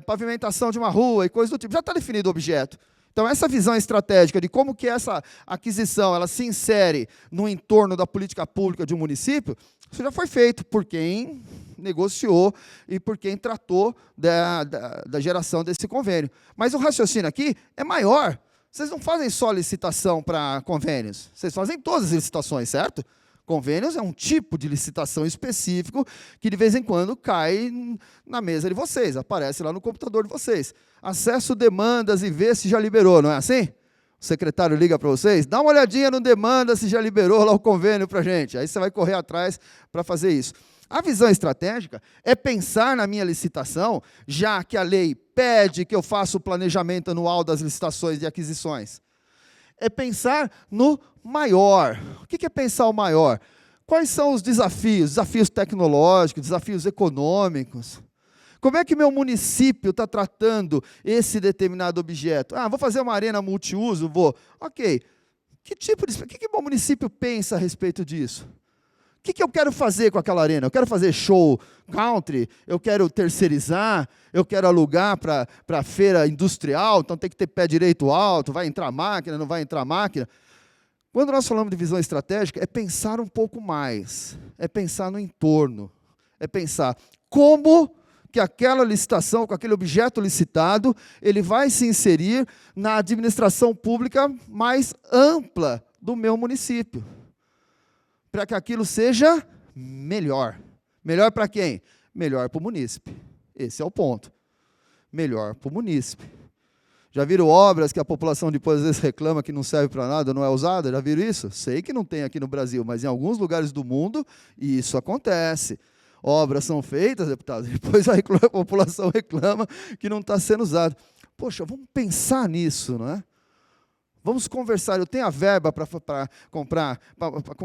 pavimentação de uma rua e coisas do tipo. Já está definido o objeto. Então, essa visão estratégica de como que essa aquisição ela se insere no entorno da política pública de um município, isso já foi feito por quem negociou e por quem tratou da geração desse convênio. Mas o raciocínio aqui é maior. Vocês não fazem só licitação para convênios, vocês fazem todas as licitações, certo? Convênios é um tipo de licitação específico que, de vez em quando, cai na mesa de vocês, aparece lá no computador de vocês. Acesso demandas e vê se já liberou, não é assim? O secretário liga para vocês, dá uma olhadinha no demanda se já liberou lá o convênio para a gente. Aí você vai correr atrás para fazer isso. A visão estratégica é pensar na minha licitação, já que a lei pede que eu faça o planejamento anual das licitações e aquisições. É pensar no maior. O que é pensar o maior? Quais são os desafios? Desafios tecnológicos, desafios econômicos. Como é que meu município está tratando esse determinado objeto? Ah, vou fazer uma arena multiuso? Vou. Ok. O que meu município pensa a respeito disso? O que eu quero fazer com aquela arena? Eu quero fazer show country? Eu quero terceirizar? Eu quero alugar para feira industrial? Então tem que ter pé direito alto, vai entrar máquina, não vai entrar máquina? Quando nós falamos de visão estratégica, é pensar um pouco mais, é pensar no entorno, é pensar como que aquela licitação, com aquele objeto licitado, ele vai se inserir na administração pública mais ampla do meu município, para que aquilo seja melhor. Melhor para quem? Melhor para o munícipe. Esse é o ponto. Melhor para o munícipe. Já viram obras que a população depois às vezes reclama que não serve para nada, não é usada? Já viram isso? Sei que não tem aqui no Brasil, mas em alguns lugares do mundo isso acontece. Obras são feitas, deputado, depois a população reclama que não está sendo usado. Poxa, vamos pensar nisso, não é? Vamos conversar. Eu tenho a verba para comprar,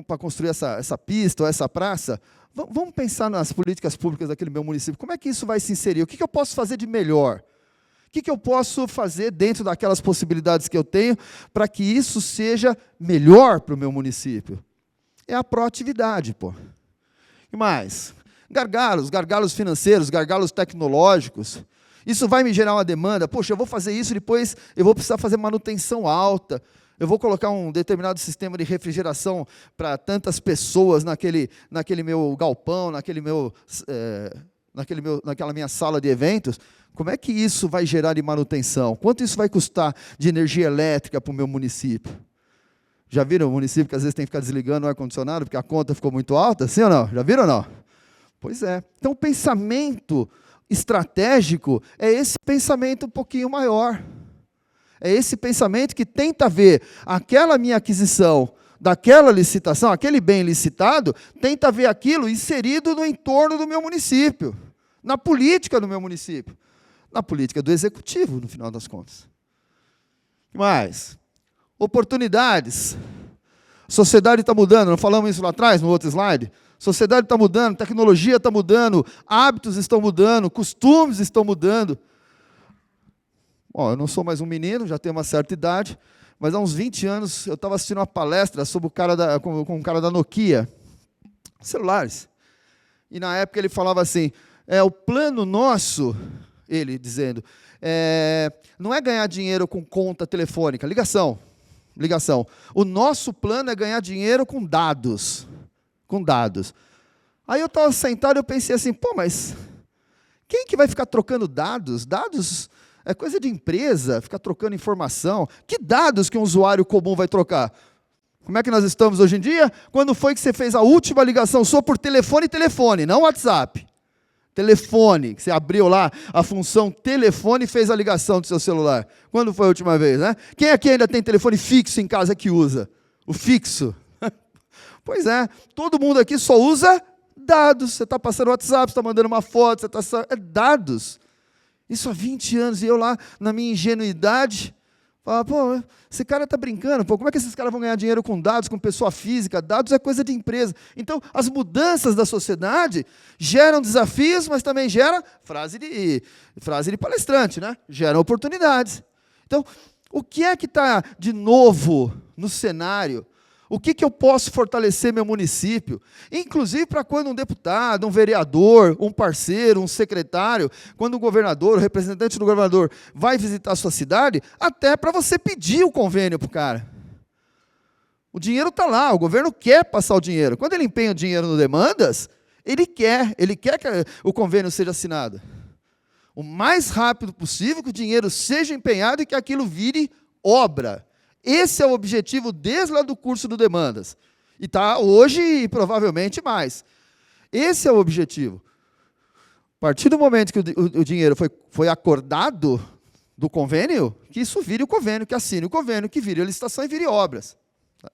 para construir essa pista ou essa praça. Vamos pensar nas políticas públicas daquele meu município. Como é que isso vai se inserir? O que eu posso fazer de melhor? O que eu posso fazer dentro daquelas possibilidades que eu tenho para que isso seja melhor para o meu município? É a proatividade, pô. E mais? Gargalos financeiros, gargalos tecnológicos. Isso vai me gerar uma demanda. Poxa, eu vou fazer isso, depois eu vou precisar fazer manutenção alta. Eu vou colocar um determinado sistema de refrigeração para tantas pessoas naquele meu galpão, naquela minha sala de eventos. Como é que isso vai gerar de manutenção? Quanto isso vai custar de energia elétrica para o meu município? Já viram o município que às vezes tem que ficar desligando o ar-condicionado porque a conta ficou muito alta? Sim ou não? Já viram ou não? Pois é. Então, o pensamento estratégico é esse pensamento um pouquinho maior. É esse pensamento que tenta ver aquela minha aquisição, daquela licitação, aquele bem licitado, tenta ver aquilo inserido no entorno do meu município, na política do meu município, na política do executivo, no final das contas. O que mais? Oportunidades. A sociedade está mudando, não falamos isso lá atrás, no outro slide? A sociedade está mudando, tecnologia está mudando, hábitos estão mudando, costumes estão mudando. Bom, eu não sou mais um menino, já tenho uma certa idade, mas há uns 20 anos eu estava assistindo uma palestra sobre com um cara da Nokia, celulares. E na época ele falava assim, o plano nosso, ele dizendo, não é ganhar dinheiro com conta telefônica, ligação. O nosso plano é ganhar dinheiro com dados. Aí eu estava sentado e eu pensei assim, mas quem que vai ficar trocando dados? Dados é coisa de empresa, ficar trocando informação. Que dados que um usuário comum vai trocar? Como é que nós estamos hoje em dia? Quando foi que você fez a última ligação sua por telefone, não WhatsApp? Telefone, que você abriu lá a função telefone e fez a ligação do seu celular. Quando foi a última vez, né? Quem aqui ainda tem telefone fixo em casa que usa? O fixo. Pois é, todo mundo aqui só usa dados. Você está passando o WhatsApp, você está mandando uma foto, dados. Isso há 20 anos, e eu lá, na minha ingenuidade, Fala, pô, esse cara está brincando, pô, como é que esses caras vão ganhar dinheiro com dados, com pessoa física? Dados é coisa de empresa. Então, as mudanças da sociedade geram desafios, mas também geram, frase de palestrante, né? Geram oportunidades. Então, o que é que está de novo no cenário? O que eu posso fortalecer meu município? Inclusive para quando um deputado, um vereador, um parceiro, um secretário, quando o governador, o representante do governador vai visitar a sua cidade, até para você pedir o convênio para o cara. O dinheiro está lá, o governo quer passar o dinheiro. Quando ele empenha o dinheiro no demandas, ele quer que o convênio seja assinado. O mais rápido possível, que o dinheiro seja empenhado e que aquilo vire obra. Esse é o objetivo desde lá do curso do Demandas. E está hoje e provavelmente mais. Esse é o objetivo. A partir do momento que o dinheiro foi acordado do convênio, que isso vire o convênio, que assine o convênio, que vire a licitação e vire obras.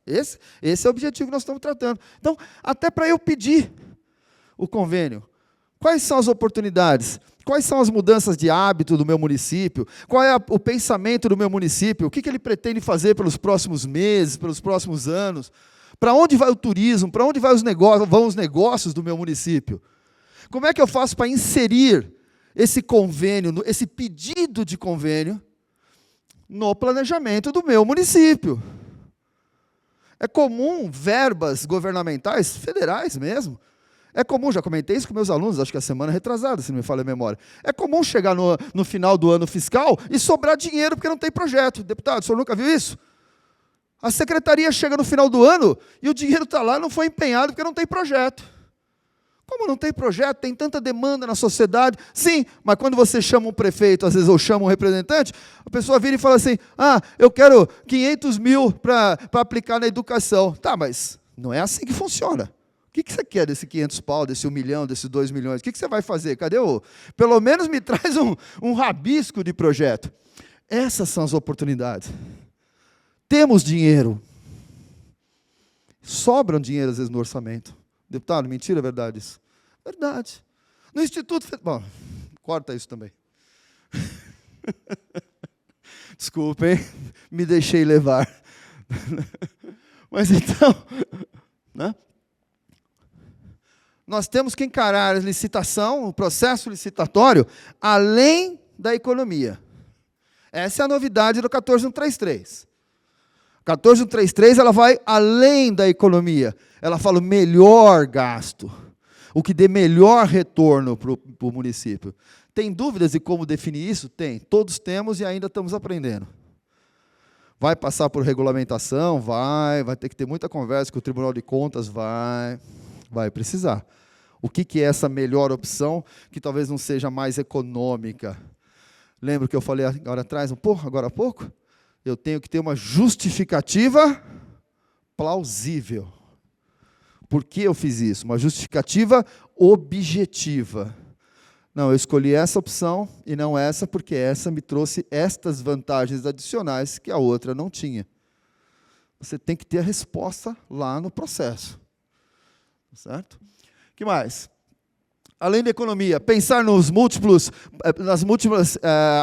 Esse é o objetivo que nós estamos tratando. Então, até para eu pedir o convênio, quais são as oportunidades? Quais são as mudanças de hábito do meu município? Qual é o pensamento do meu município? O que ele pretende fazer pelos próximos meses, pelos próximos anos? Para onde vai o turismo? Para onde vão os negócios do meu município? Como é que eu faço para inserir esse convênio, esse pedido de convênio, no planejamento do meu município? É comum verbas governamentais, federais mesmo. É comum, já comentei isso com meus alunos, acho que a semana retrasada, se não me falha a memória. É comum chegar no final do ano fiscal e sobrar dinheiro porque não tem projeto. Deputado, o senhor nunca viu isso? A secretaria chega no final do ano e o dinheiro está lá, não foi empenhado porque não tem projeto. Como não tem projeto, tem tanta demanda na sociedade. Sim, mas quando você chama um prefeito, às vezes, ou chama um representante, a pessoa vira e fala assim, eu quero 500 mil para aplicar na educação. Tá, mas não é assim que funciona. O que você quer desse 500 pau, desse 1 milhão, desses 2 milhões? O que você vai fazer? Cadê o... Pelo menos me traz um rabisco de projeto. Essas são as oportunidades. Temos dinheiro. Sobram dinheiro, às vezes, no orçamento. Deputado, mentira, é verdade isso? Verdade. No Instituto... Bom, corta isso também. Desculpa, hein? Me deixei levar. Mas então... Né? Nós temos que encarar a licitação, o processo licitatório, além da economia. Essa é a novidade do 14133. 14133, ela vai além da economia. Ela fala o melhor gasto, o que dê melhor retorno para o município. Tem dúvidas de como definir isso? Tem. Todos temos e ainda estamos aprendendo. Vai passar por regulamentação? Vai ter que ter muita conversa com o Tribunal de Contas? Vai precisar. O que é essa melhor opção, que talvez não seja mais econômica? Lembra que eu falei agora há pouco? Eu tenho que ter uma justificativa plausível. Por que eu fiz isso? Uma justificativa objetiva. Não, eu escolhi essa opção e não essa, porque essa me trouxe estas vantagens adicionais que a outra não tinha. Você tem que ter a resposta lá no processo. Certo? O que mais? Além da economia, pensar nas múltiplas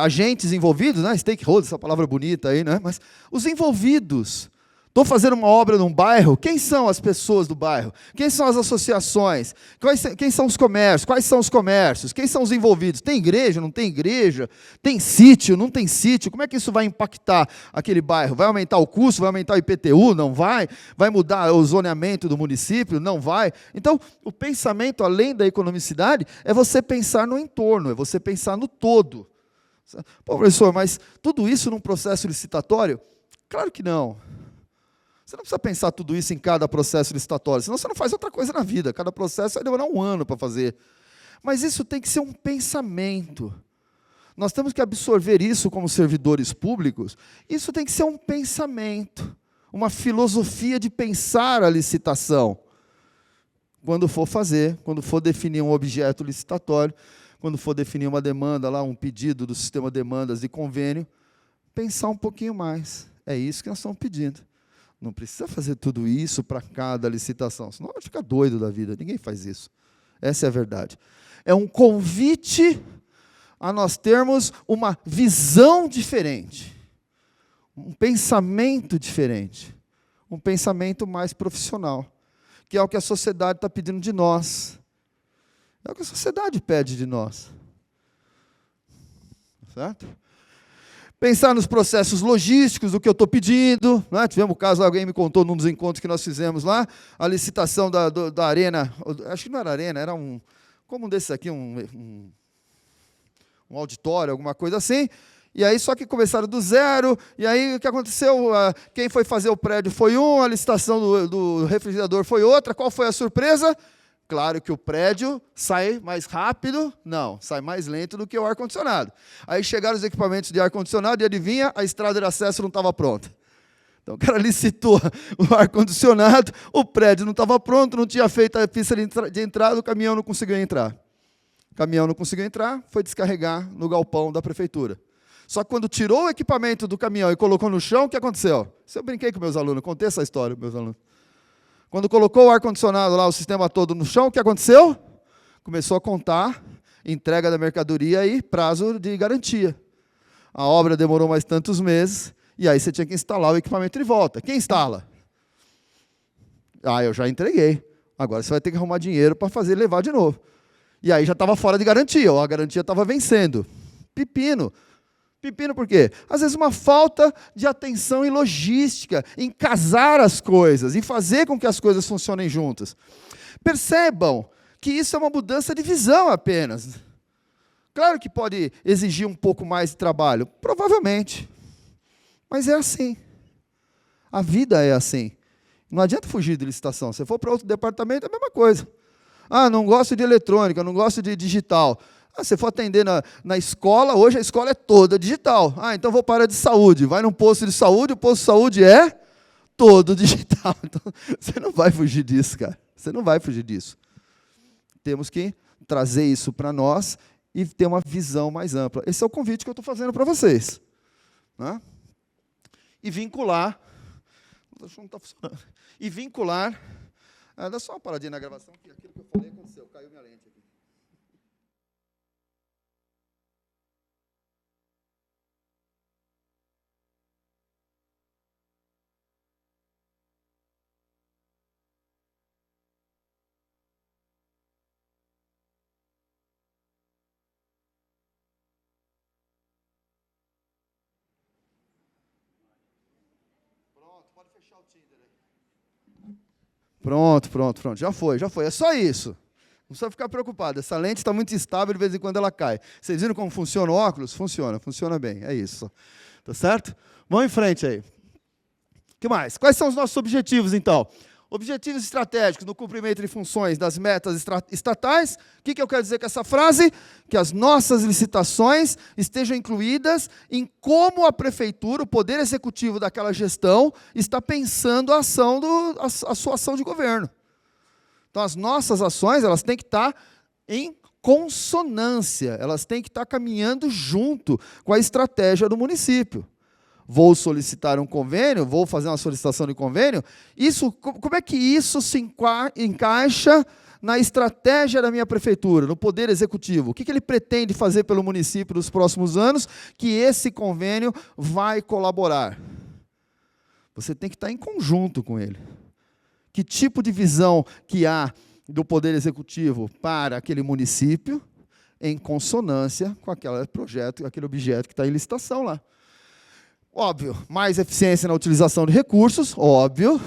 agentes envolvidos, né? Stakeholders, essa palavra bonita aí, né? Mas os envolvidos. Estou fazendo uma obra num bairro, quem são as pessoas do bairro? Quem são as associações? Quem são os comércios? Quais são os comércios? Quem são os envolvidos? Tem igreja, não tem igreja? Tem sítio, não tem sítio? Como é que isso vai impactar aquele bairro? Vai aumentar o custo? Vai aumentar o IPTU? Não vai? Vai mudar o zoneamento do município? Não vai? Então, o pensamento, além da economicidade, é você pensar no entorno, é você pensar no todo. Pô, professor, mas tudo isso num processo licitatório? Claro que não. Você não precisa pensar tudo isso em cada processo licitatório, senão você não faz outra coisa na vida. Cada processo vai demorar 1 ano para fazer. Mas isso tem que ser um pensamento. Nós temos que absorver isso como servidores públicos. Isso tem que ser um pensamento, uma filosofia de pensar a licitação. Quando for fazer, quando for definir um objeto licitatório, quando for definir uma demanda, lá, um pedido do sistema de demandas de convênio, pensar um pouquinho mais. É isso que nós estamos pedindo. Não precisa fazer tudo isso para cada licitação, senão vai ficar doido da vida. Ninguém faz isso. Essa é a verdade. É um convite a nós termos uma visão diferente. um pensamento diferente, um pensamento mais profissional, que é o que a sociedade está pedindo de nós. É o que a sociedade pede de nós. Certo? Pensar nos processos logísticos do que eu estou pedindo. Né? Tivemos o caso, alguém me contou num dos encontros que nós fizemos lá, a licitação da arena, acho que não era arena, era como um desses aqui, um auditório, alguma coisa assim. E aí, só que começaram do zero, e aí o que aconteceu? Quem foi fazer o prédio foi um, a licitação do refrigerador foi outra. Qual foi a surpresa? Claro que o prédio sai mais rápido, não, sai mais lento do que o ar-condicionado. Aí chegaram os equipamentos de ar-condicionado e adivinha, a estrada de acesso não estava pronta. Então o cara licitou o ar-condicionado, o prédio não estava pronto, não tinha feito a pista de entrada, o caminhão não conseguiu entrar. O caminhão não conseguiu entrar, foi descarregar no galpão da prefeitura. Só que quando tirou o equipamento do caminhão e colocou no chão, o que aconteceu? Isso eu brinquei com meus alunos, contei essa história para meus alunos. Quando colocou o ar-condicionado lá, o sistema todo no chão, o que aconteceu? Começou a contar entrega da mercadoria e prazo de garantia. A obra demorou mais tantos meses, e aí você tinha que instalar o equipamento de volta. Quem instala? Eu já entreguei. Agora você vai ter que arrumar dinheiro para fazer levar de novo. E aí já estava fora de garantia, ou a garantia estava vencendo. Pepino. Pepino por quê? Às vezes uma falta de atenção e logística, em casar as coisas, em fazer com que as coisas funcionem juntas. Percebam que isso é uma mudança de visão apenas. Claro que pode exigir um pouco mais de trabalho, provavelmente. Mas é assim. A vida é assim. Não adianta fugir de licitação. Se for para outro departamento, é a mesma coisa. Não gosto de eletrônica, não gosto de digital. Se for atender na escola, hoje a escola é toda digital. Então vou para a de saúde. Vai num posto de saúde, o posto de saúde é todo digital. Então, você não vai fugir disso, cara. Você não vai fugir disso. Temos que trazer isso para nós e ter uma visão mais ampla. Esse é o convite que eu estou fazendo para vocês. Né? E vincular... Não está funcionando. E vincular... dá só uma paradinha na gravação, que aquilo que eu falei aconteceu. Caiu minha lente aqui. Pode fechar o Tinder aí. Pronto. Já foi. É só isso. Não precisa ficar preocupado. Essa lente está muito instável, de vez em quando ela cai. Vocês viram como funciona o óculos? Funciona bem. É isso. Tá certo? Vamos em frente aí. O que mais? Quais são os nossos objetivos, então? Objetivos estratégicos no cumprimento de funções das metas estatais. O que eu quero dizer com essa frase? Que as nossas licitações estejam incluídas em como a prefeitura, o poder executivo daquela gestão, está pensando a sua ação de governo. Então, as nossas ações elas têm que estar em consonância, elas têm que estar caminhando junto com a estratégia do município. Vou solicitar um convênio, vou fazer uma solicitação de convênio, como é que isso se encaixa na estratégia da minha prefeitura, no poder executivo? O que ele pretende fazer pelo município nos próximos anos que esse convênio vai colaborar? Você tem que estar em conjunto com ele. Que tipo de visão que há do poder executivo para aquele município em consonância com aquele projeto, aquele objeto que está em licitação lá? Óbvio, mais eficiência na utilização de recursos, óbvio,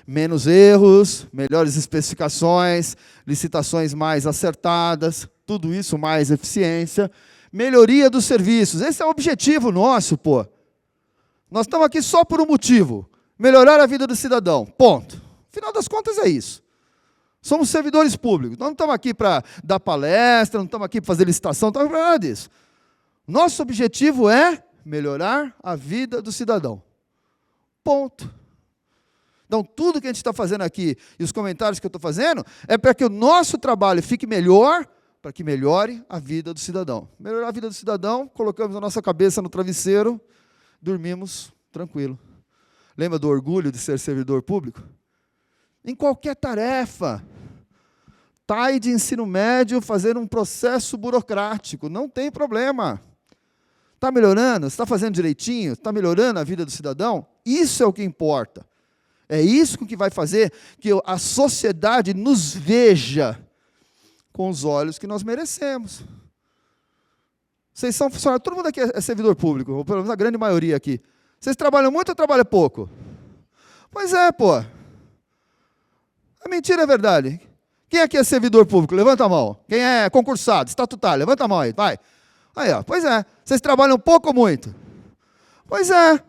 menos erros, melhores especificações, licitações mais acertadas, tudo isso mais eficiência, melhoria dos serviços, esse é o objetivo nosso, pô. Nós estamos aqui só por um motivo, melhorar a vida do cidadão, ponto. Afinal das contas é isso. Somos servidores públicos, nós não estamos aqui para dar palestra, não estamos aqui para fazer licitação, não estamos para nada disso. Nosso objetivo é melhorar a vida do cidadão. Ponto. Então, tudo que a gente está fazendo aqui, e os comentários que eu estou fazendo, é para que o nosso trabalho fique melhor, para que melhore a vida do cidadão. Melhorar a vida do cidadão, colocamos a nossa cabeça no travesseiro, dormimos tranquilo. Lembra do orgulho de ser servidor público? Em qualquer tarefa. TAI de ensino médio, fazer um processo burocrático, não tem problema. Está melhorando? Está fazendo direitinho? Está melhorando a vida do cidadão? Isso é o que importa. É isso que vai fazer que a sociedade nos veja com os olhos que nós merecemos. Vocês são funcionários, todo mundo aqui é servidor público, ou pelo menos a grande maioria aqui. Vocês trabalham muito ou trabalham pouco? Pois é, pô. É mentira, é verdade. Quem aqui é servidor público? Levanta a mão. Quem é concursado, estatutário? Levanta a mão aí, vai. Aí, ó, pois é. Vocês trabalham pouco ou muito? Pois é.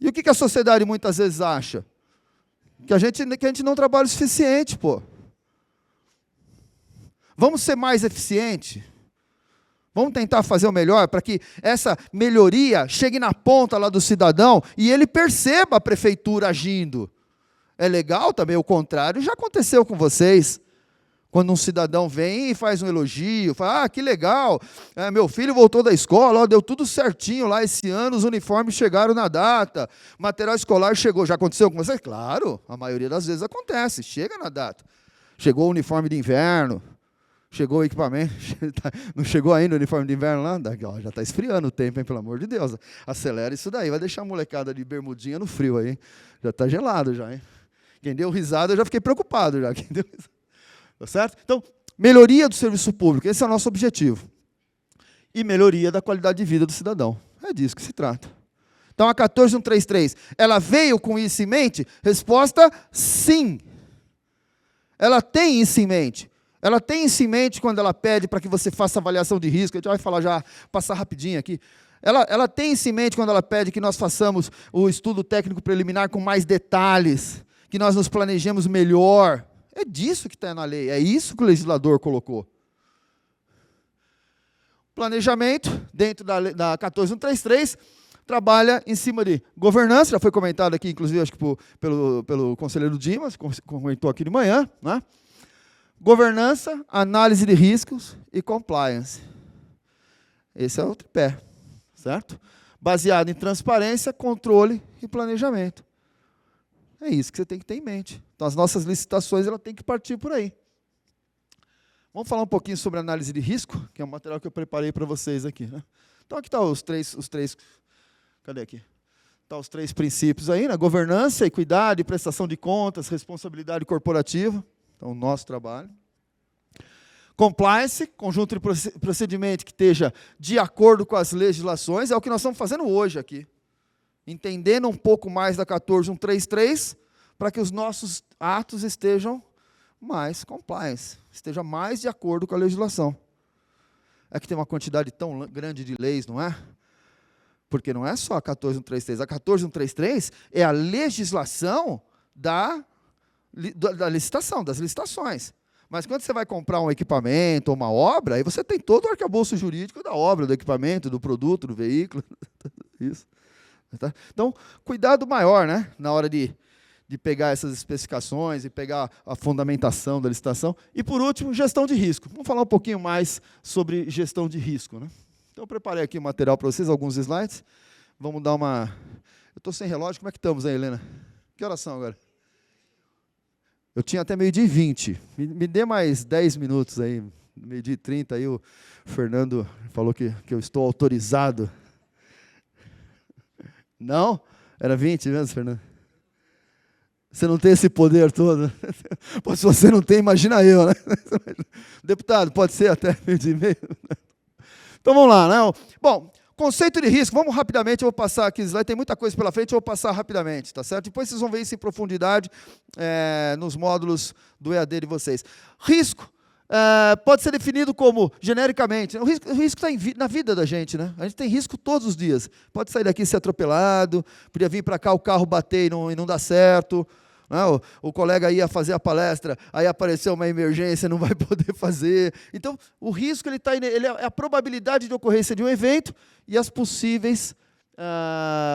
E o que a sociedade muitas vezes acha? Que a gente não trabalha o suficiente, pô. Vamos ser mais eficientes. Vamos tentar fazer o melhor para que essa melhoria chegue na ponta lá do cidadão e ele perceba a prefeitura agindo. É legal também o contrário, já aconteceu com vocês. Quando um cidadão vem e faz um elogio, fala, que legal, meu filho voltou da escola, deu tudo certinho lá esse ano, os uniformes chegaram na data, material escolar chegou. Já aconteceu com vocês? Claro, a maioria das vezes acontece, chega na data. Chegou o uniforme de inverno, chegou o equipamento, não chegou ainda o uniforme de inverno lá? Já está esfriando o tempo, hein, pelo amor de Deus. Acelera isso daí, vai deixar a molecada de bermudinha no frio aí, já está gelado já, hein? Quem deu risada, eu já fiquei preocupado já. Quem deu risada. Tá certo? Então, melhoria do serviço público, esse é o nosso objetivo. E melhoria da qualidade de vida do cidadão. É disso que se trata. Então, a 14133, ela veio com isso em mente? Resposta, sim. Ela tem isso em mente. Ela tem isso em mente quando ela pede para que você faça avaliação de risco. A gente vai falar já, passar rapidinho aqui. Ela tem isso em mente quando ela pede que nós façamos o estudo técnico preliminar com mais detalhes, que nós nos planejemos melhor. É disso que está na lei, é isso que o legislador colocou. Planejamento, dentro da 14133, trabalha em cima de governança, já foi comentado aqui, inclusive, acho que pelo conselheiro Dimas, comentou aqui de manhã, né? Governança, análise de riscos e compliance. Esse é o tripé, certo? Baseado em transparência, controle e planejamento. É isso que você tem que ter em mente. Então, as nossas licitações têm que partir por aí. Vamos falar um pouquinho sobre análise de risco, que é um material que eu preparei para vocês aqui, né? Então, aqui estão os três. Cadê aqui? Estão os três princípios aí, né? Governança, equidade, prestação de contas, responsabilidade corporativa. Então, o nosso trabalho. Compliance, conjunto de procedimento que esteja de acordo com as legislações, é o que nós estamos fazendo hoje aqui. Entendendo um pouco mais da 14133, para que os nossos atos estejam mais compliance, estejam mais de acordo com a legislação. É que tem uma quantidade tão grande de leis, não é? Porque não é só a 14133. A 14133 é a legislação da licitação, das licitações. Mas quando você vai comprar um equipamento ou uma obra, aí você tem todo o arcabouço jurídico da obra, do equipamento, do produto, do veículo. Isso. Tá? Então, cuidado maior, né, na hora de pegar essas especificações e pegar a fundamentação da licitação. E, por último, gestão de risco. Vamos falar um pouquinho mais sobre gestão de risco, né? Então, eu preparei aqui o material para vocês, alguns slides. Vamos dar uma... Eu estou sem relógio, como é que estamos aí, Helena? Que horas são agora? Eu tinha até 12h20. Me dê mais 10 minutos aí, 12h30, aí o Fernando falou que eu estou autorizado. Não? Era 20 mesmo, Fernando? Você não tem esse poder todo. Pô, se você não tem, imagina eu, né? Deputado, pode ser até 12h30. Então, vamos lá, né? Bom, conceito de risco, vamos rapidamente, eu vou passar aqui, tem muita coisa pela frente, eu vou passar rapidamente, tá certo? Depois vocês vão ver isso em profundidade nos módulos do EAD de vocês. Risco. Pode ser definido como, genericamente, o risco está na vida da gente, né? A gente tem risco todos os dias. Pode sair daqui e ser atropelado, podia vir para cá, o carro bater e não dar certo, né? O colega ia fazer a palestra, aí apareceu uma emergência, não vai poder fazer. Então, o risco ele é a probabilidade de ocorrência de um evento e as possíveis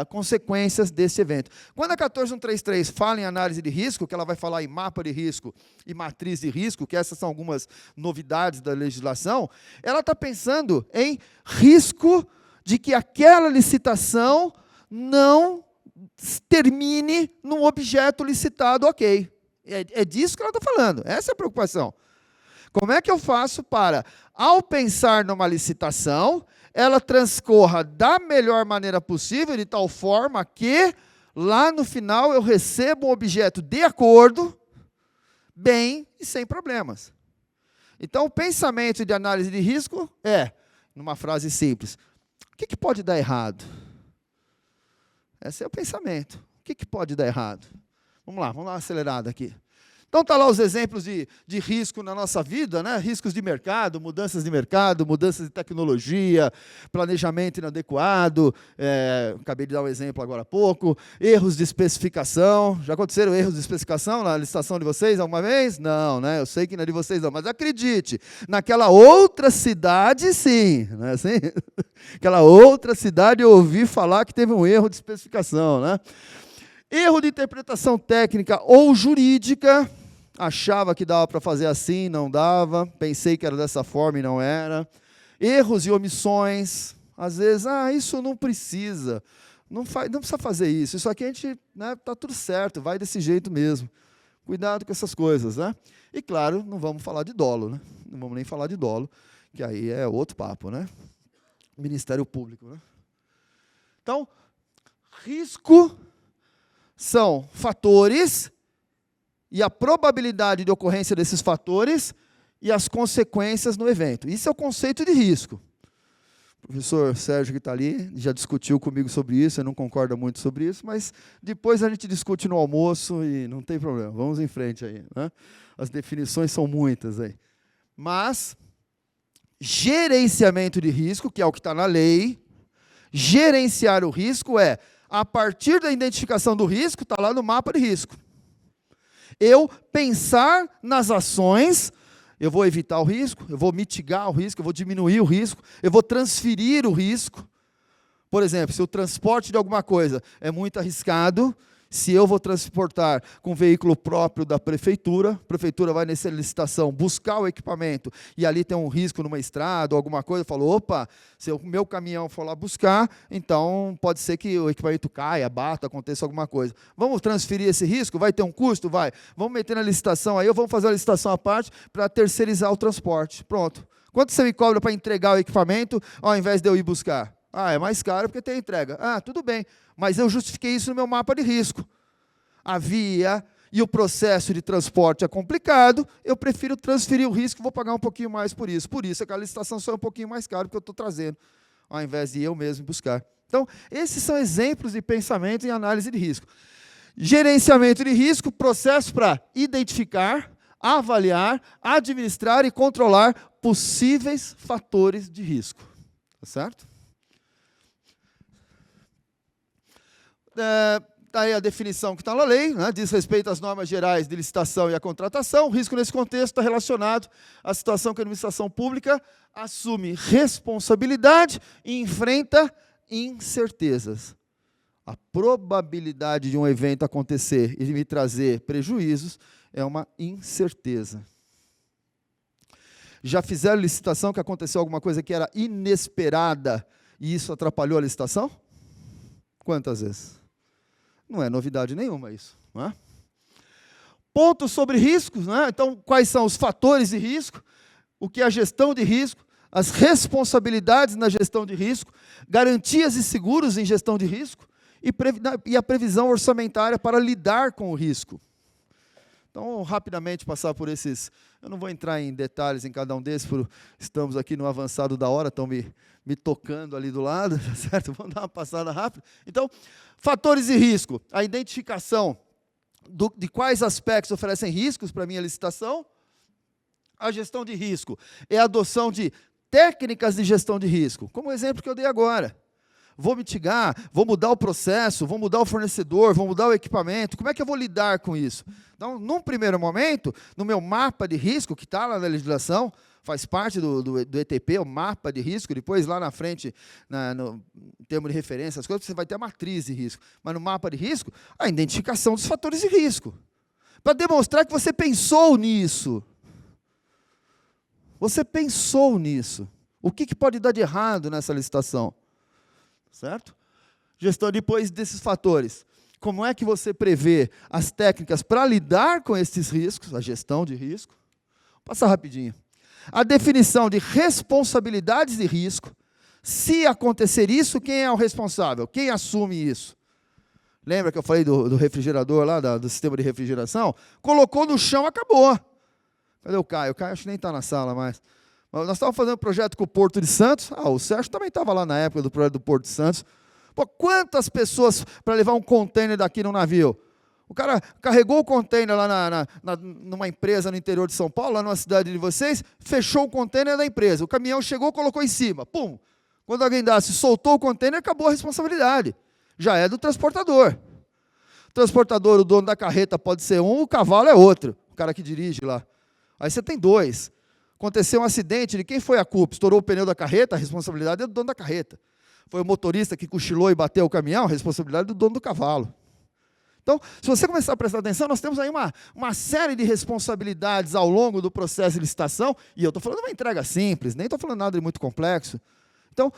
consequências desse evento. Quando a 14133 fala em análise de risco, que ela vai falar em mapa de risco e matriz de risco, que essas são algumas novidades da legislação, ela está pensando em risco de que aquela licitação não termine num objeto licitado ok. É disso que ela está falando, essa é a preocupação. Como é que eu faço para, ao pensar numa licitação, ela transcorra da melhor maneira possível, de tal forma que, lá no final, eu recebo um objeto de acordo, bem e sem problemas. Então, o pensamento de análise de risco é, numa frase simples, o que pode dar errado? Esse é o pensamento. O que pode dar errado? Vamos lá uma acelerada aqui. Então, está lá os exemplos de risco na nossa vida, né? Riscos de mercado, mudanças de tecnologia, planejamento inadequado, acabei de dar um exemplo agora há pouco, erros de especificação. Já aconteceram erros de especificação na licitação de vocês alguma vez? Não, né? Eu sei que não é de vocês não, mas acredite, naquela outra cidade, sim. Não é assim? Aquela outra cidade eu ouvi falar que teve um erro de especificação, né? Erro de interpretação técnica ou jurídica, achava que dava para fazer assim, não dava, pensei que era dessa forma e não era. Erros e omissões, às vezes, isso não precisa, não precisa fazer isso, isso aqui a gente, né, tá tudo certo, vai desse jeito mesmo. Cuidado com essas coisas, né? E claro, não vamos falar de dolo, né? Não vamos nem falar de dolo, que aí é outro papo, né? Ministério Público, né? Então, risco são fatores e a probabilidade de ocorrência desses fatores e as consequências no evento. Isso é o conceito de risco. O professor Sérgio, que está ali, já discutiu comigo sobre isso, eu não concordo muito sobre isso, mas depois a gente discute no almoço e não tem problema, vamos em frente aí, né? As definições são muitas aí. Mas, gerenciamento de risco, que é o que está na lei, gerenciar o risco é, a partir da identificação do risco, está lá no mapa de risco. Eu pensar nas ações, eu vou evitar o risco, eu vou mitigar o risco, eu vou diminuir o risco, eu vou transferir o risco. Por exemplo, se o transporte de alguma coisa é muito arriscado, se eu vou transportar com um veículo próprio da prefeitura, a prefeitura vai nessa licitação buscar o equipamento e ali tem um risco numa estrada ou alguma coisa, eu falo, opa, se o meu caminhão for lá buscar, então pode ser que o equipamento caia, bata, aconteça alguma coisa. Vamos transferir esse risco? Vai ter um custo? Vai. Vamos meter na licitação aí, ou vamos fazer a licitação à parte para terceirizar o transporte. Pronto. Quanto você me cobra para entregar o equipamento ao invés de eu ir buscar? É mais caro porque tem entrega. Tudo bem, mas eu justifiquei isso no meu mapa de risco. A via e o processo de transporte é complicado, eu prefiro transferir o risco, vou pagar um pouquinho mais por isso. Por isso é que a licitação só é um pouquinho mais cara, porque eu estou trazendo, ao invés de eu mesmo buscar. Então, esses são exemplos de pensamento e análise de risco. Gerenciamento de risco, processo para identificar, avaliar, administrar e controlar possíveis fatores de risco. Tá certo? Está aí a definição que está na lei, né, diz respeito às normas gerais de licitação e à contratação. O risco nesse contexto está relacionado à situação que a administração pública assume responsabilidade e enfrenta incertezas. A probabilidade de um evento acontecer e me trazer prejuízos é uma incerteza. Já fizeram licitação que aconteceu alguma coisa que era inesperada e isso atrapalhou a licitação? Quantas vezes? Não é novidade nenhuma isso. Não é? Pontos sobre riscos, né? Então, quais são os fatores de risco, o que é a gestão de risco, as responsabilidades na gestão de risco, garantias e seguros em gestão de risco e a previsão orçamentária para lidar com o risco. Então, rapidamente passar por esses, eu não vou entrar em detalhes em cada um desses, estamos aqui no avançado da hora, estão me tocando ali do lado, certo? Vamos dar uma passada rápida. Então, fatores de risco, a identificação de quais aspectos oferecem riscos para a minha licitação. A gestão de risco é a adoção de técnicas de gestão de risco, como o exemplo que eu dei agora. Vou mitigar, vou mudar o processo, vou mudar o fornecedor, vou mudar o equipamento. Como é que eu vou lidar com isso? Então, num primeiro momento, no meu mapa de risco, que está lá na legislação, faz parte do ETP, o mapa de risco, depois lá na frente, no termo de referência, as coisas, você vai ter a matriz de risco. Mas no mapa de risco, a identificação dos fatores de risco. Para demonstrar que você pensou nisso. Você pensou nisso. O que pode dar de errado nessa licitação? Certo? Gestão depois desses fatores. Como é que você prevê as técnicas para lidar com esses riscos, a gestão de risco? Vou passar rapidinho. A definição de responsabilidades de risco, Se acontecer isso, quem é o responsável? Quem assume isso? Lembra que eu falei do refrigerador lá, do sistema de refrigeração? Colocou no chão, acabou. Cadê o Caio? O Caio acho que nem está na sala mais. Nós estávamos fazendo um projeto com o Porto de Santos. O Sérgio também estava lá na época do projeto do Porto de Santos. Pô, quantas pessoas para levar um container daqui no navio? O cara carregou o container lá numa empresa no interior de São Paulo, lá numa cidade de vocês, fechou o container da empresa. O caminhão chegou, colocou em cima. Pum! Quando alguém soltou o container, acabou a responsabilidade. Já é do transportador. O transportador, o dono da carreta pode ser um, o cavalo é outro. O cara que dirige lá. Aí você tem dois. Aconteceu um acidente, de quem foi a culpa? Estourou o pneu da carreta, a responsabilidade é do dono da carreta. Foi o motorista que cochilou e bateu o caminhão, a responsabilidade é do dono do cavalo. Então, se você começar a prestar atenção, nós temos aí uma série de responsabilidades ao longo do processo de licitação, e eu estou falando de uma entrega simples, nem estou falando nada de muito complexo. Então,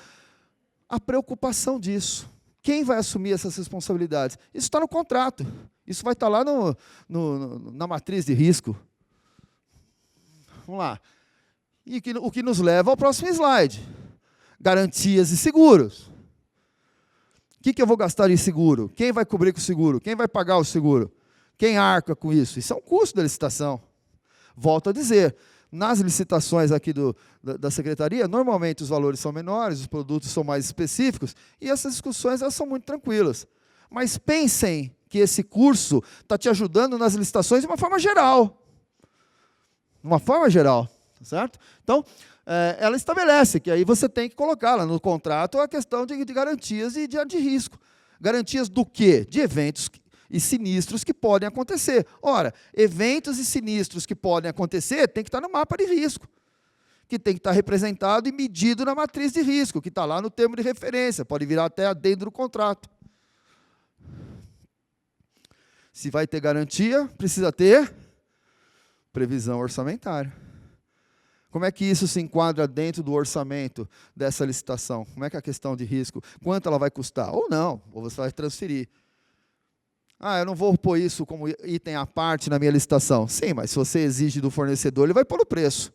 a preocupação disso. Quem vai assumir essas responsabilidades? Isso está no contrato. Isso vai estar lá na matriz de risco. Vamos lá. E o que nos leva ao próximo slide. Garantias e seguros. O que eu vou gastar em seguro? Quem vai cobrir com o seguro? Quem vai pagar o seguro? Quem arca com isso? Isso é um custo da licitação. Volto a dizer, nas licitações aqui da Secretaria, normalmente os valores são menores, os produtos são mais específicos, e essas discussões elas são muito tranquilas. Mas pensem que esse curso está te ajudando nas licitações de uma forma geral. De uma forma geral, tá certo? Então, ela estabelece que aí você tem que colocá-la no contrato a questão de garantias e de risco. Garantias do quê? De eventos e sinistros que podem acontecer. Ora, eventos e sinistros que podem acontecer tem que estar no mapa de risco, que tem que estar representado e medido na matriz de risco, que está lá no termo de referência, pode virar até dentro do contrato. Se vai ter garantia, precisa ter previsão orçamentária. Como é que isso se enquadra dentro do orçamento dessa licitação? Como é que é a questão de risco? Quanto ela vai custar? Ou não, ou você vai transferir. Eu não vou pôr isso como item à parte na minha licitação. Sim, mas se você exige do fornecedor, ele vai pôr o preço.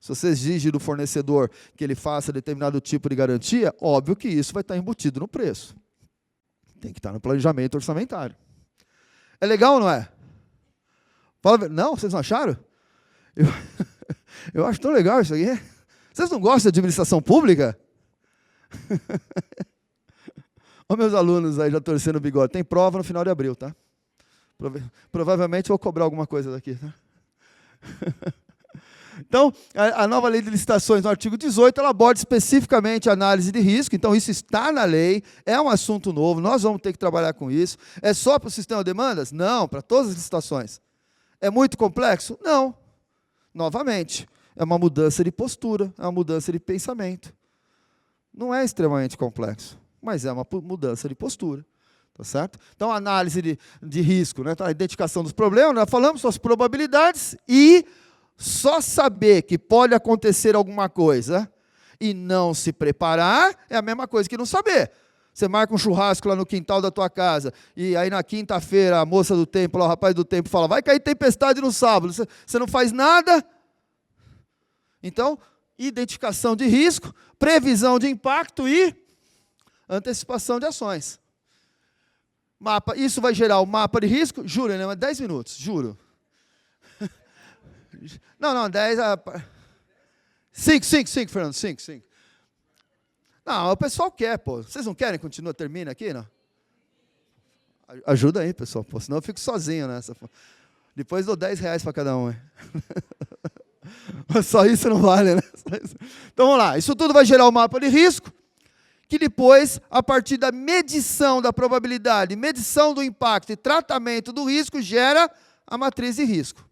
Se você exige do fornecedor que ele faça determinado tipo de garantia, óbvio que isso vai estar embutido no preço. Tem que estar no planejamento orçamentário. É legal ou não é? Não, vocês não acharam? Eu acho tão legal isso aqui. Vocês não gostam de administração pública? Olha meus alunos aí já torcendo o bigode. Tem prova no final de abril, tá? Provavelmente eu vou cobrar alguma coisa daqui. Tá? Então, a nova lei de licitações, no artigo 18, ela aborda especificamente a análise de risco. Então, isso está na lei, é um assunto novo, nós vamos ter que trabalhar com isso. É só para o sistema de demandas? Não, para todas as licitações. É muito complexo? Não. Novamente, é uma mudança de postura, é uma mudança de pensamento. Não é extremamente complexo, mas é uma mudança de postura. Tá certo? Então, a análise de risco, né? A identificação dos problemas, nós falamos suas probabilidades e só saber que pode acontecer alguma coisa e não se preparar é a mesma coisa que não saber. Você marca um churrasco lá no quintal da tua casa, e aí na quinta-feira a moça do tempo, lá, o rapaz do tempo fala, vai cair tempestade no sábado, você não faz nada. Então, identificação de risco, previsão de impacto e antecipação de ações. Mapa, isso vai gerar o mapa de risco, juro, né? 10 minutos, juro. Não, 10. 5, Fernando, 5. Não, o pessoal quer, pô. Vocês não querem? Termina aqui, não? Ajuda aí, pessoal, pô, senão eu fico sozinho nessa. Depois dou R$10 para cada um. Só isso não vale, né? Então vamos lá, isso tudo vai gerar o mapa de risco, que depois, a partir da medição da probabilidade, medição do impacto e tratamento do risco, gera a matriz de risco.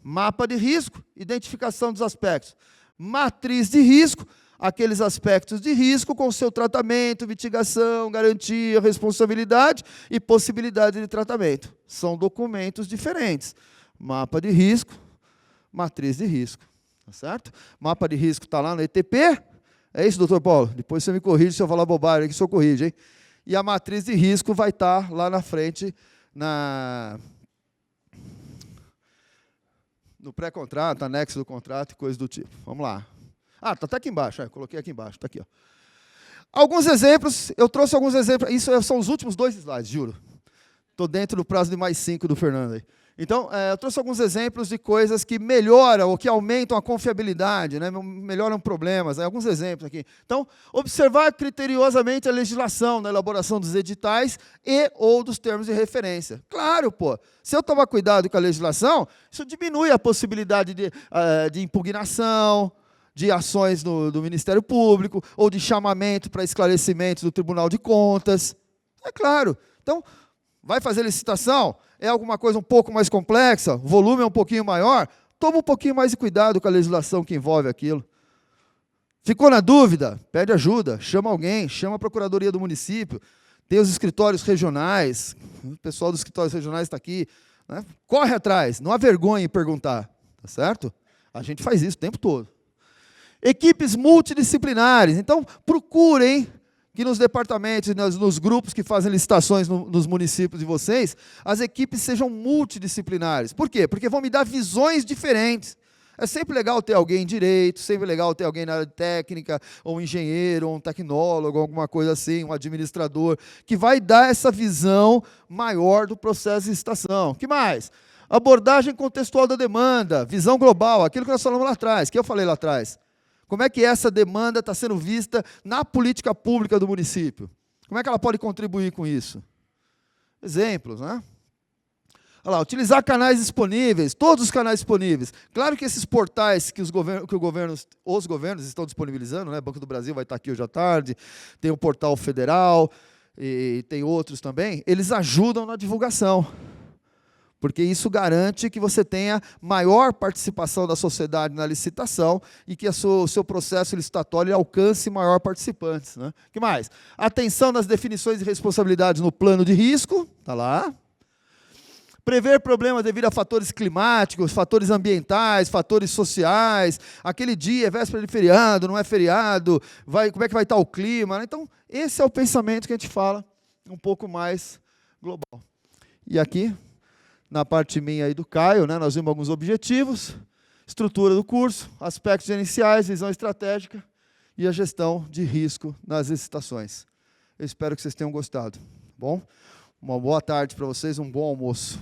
Mapa de risco, identificação dos aspectos. Matriz de risco, aqueles aspectos de risco com seu tratamento, mitigação, garantia, responsabilidade e possibilidade de tratamento. São documentos diferentes. Mapa de risco, matriz de risco. Tá certo? Mapa de risco está lá no ETP. É isso, doutor Paulo? Depois você me corrige se eu falar bobagem, que o senhor corrige, hein? E a matriz de risco vai estar lá na frente, no pré-contrato, anexo do contrato e coisa do tipo. Vamos lá. Ah, está até aqui embaixo, coloquei aqui embaixo, está aqui. Ó. Alguns exemplos, eu trouxe alguns exemplos, isso são os últimos 2 slides, juro. Estou dentro do prazo de mais 5 do Fernando aí. Então, eu trouxe alguns exemplos de coisas que melhoram ou que aumentam a confiabilidade, né, melhoram problemas, alguns exemplos aqui. Então, observar criteriosamente a legislação na elaboração dos editais e ou dos termos de referência. Claro, pô, se eu tomar cuidado com a legislação, isso diminui a possibilidade de impugnação, de ações do Ministério Público, ou de chamamento para esclarecimentos do Tribunal de Contas. É claro. Então, vai fazer licitação? É alguma coisa um pouco mais complexa? O volume é um pouquinho maior? Toma um pouquinho mais de cuidado com a legislação que envolve aquilo. Ficou na dúvida? Pede ajuda, chama alguém, chama a Procuradoria do município, tem os escritórios regionais, o pessoal dos escritórios regionais está aqui. Né? Corre atrás, não há vergonha em perguntar. Tá certo? A gente faz isso o tempo todo. Equipes multidisciplinares. Então, procurem que nos departamentos e nos grupos que fazem licitações nos municípios de vocês, as equipes sejam multidisciplinares. Por quê? Porque vão me dar visões diferentes. É sempre legal ter alguém em direito, sempre legal ter alguém na área de técnica, ou um engenheiro, ou um tecnólogo, alguma coisa assim, um administrador, que vai dar essa visão maior do processo de licitação. O que mais? Abordagem contextual da demanda, visão global, aquilo que nós falamos lá atrás, que eu falei lá atrás. Como é que essa demanda está sendo vista na política pública do município? Como é que ela pode contribuir com isso? Exemplos, né? Olha lá, utilizar canais disponíveis, todos os canais disponíveis. Claro que esses portais que os governos estão disponibilizando, né? Banco do Brasil vai estar aqui hoje à tarde, tem o portal federal, e tem outros também, eles ajudam na divulgação. Porque isso garante que você tenha maior participação da sociedade na licitação e que o seu processo licitatório alcance maior participantes. Né? O que mais? Atenção nas definições de responsabilidades no plano de risco, está lá. Prever problemas devido a fatores climáticos, fatores ambientais, fatores sociais. Aquele dia é véspera de feriado, não é feriado, como é que vai estar o clima? Né? Então, esse é o pensamento que a gente fala um pouco mais global. E aqui, na parte minha e do Caio, né, nós vimos alguns objetivos, estrutura do curso, aspectos gerenciais, visão estratégica e a gestão de risco nas licitações. Eu espero que vocês tenham gostado. Bom? Uma boa tarde para vocês, um bom almoço.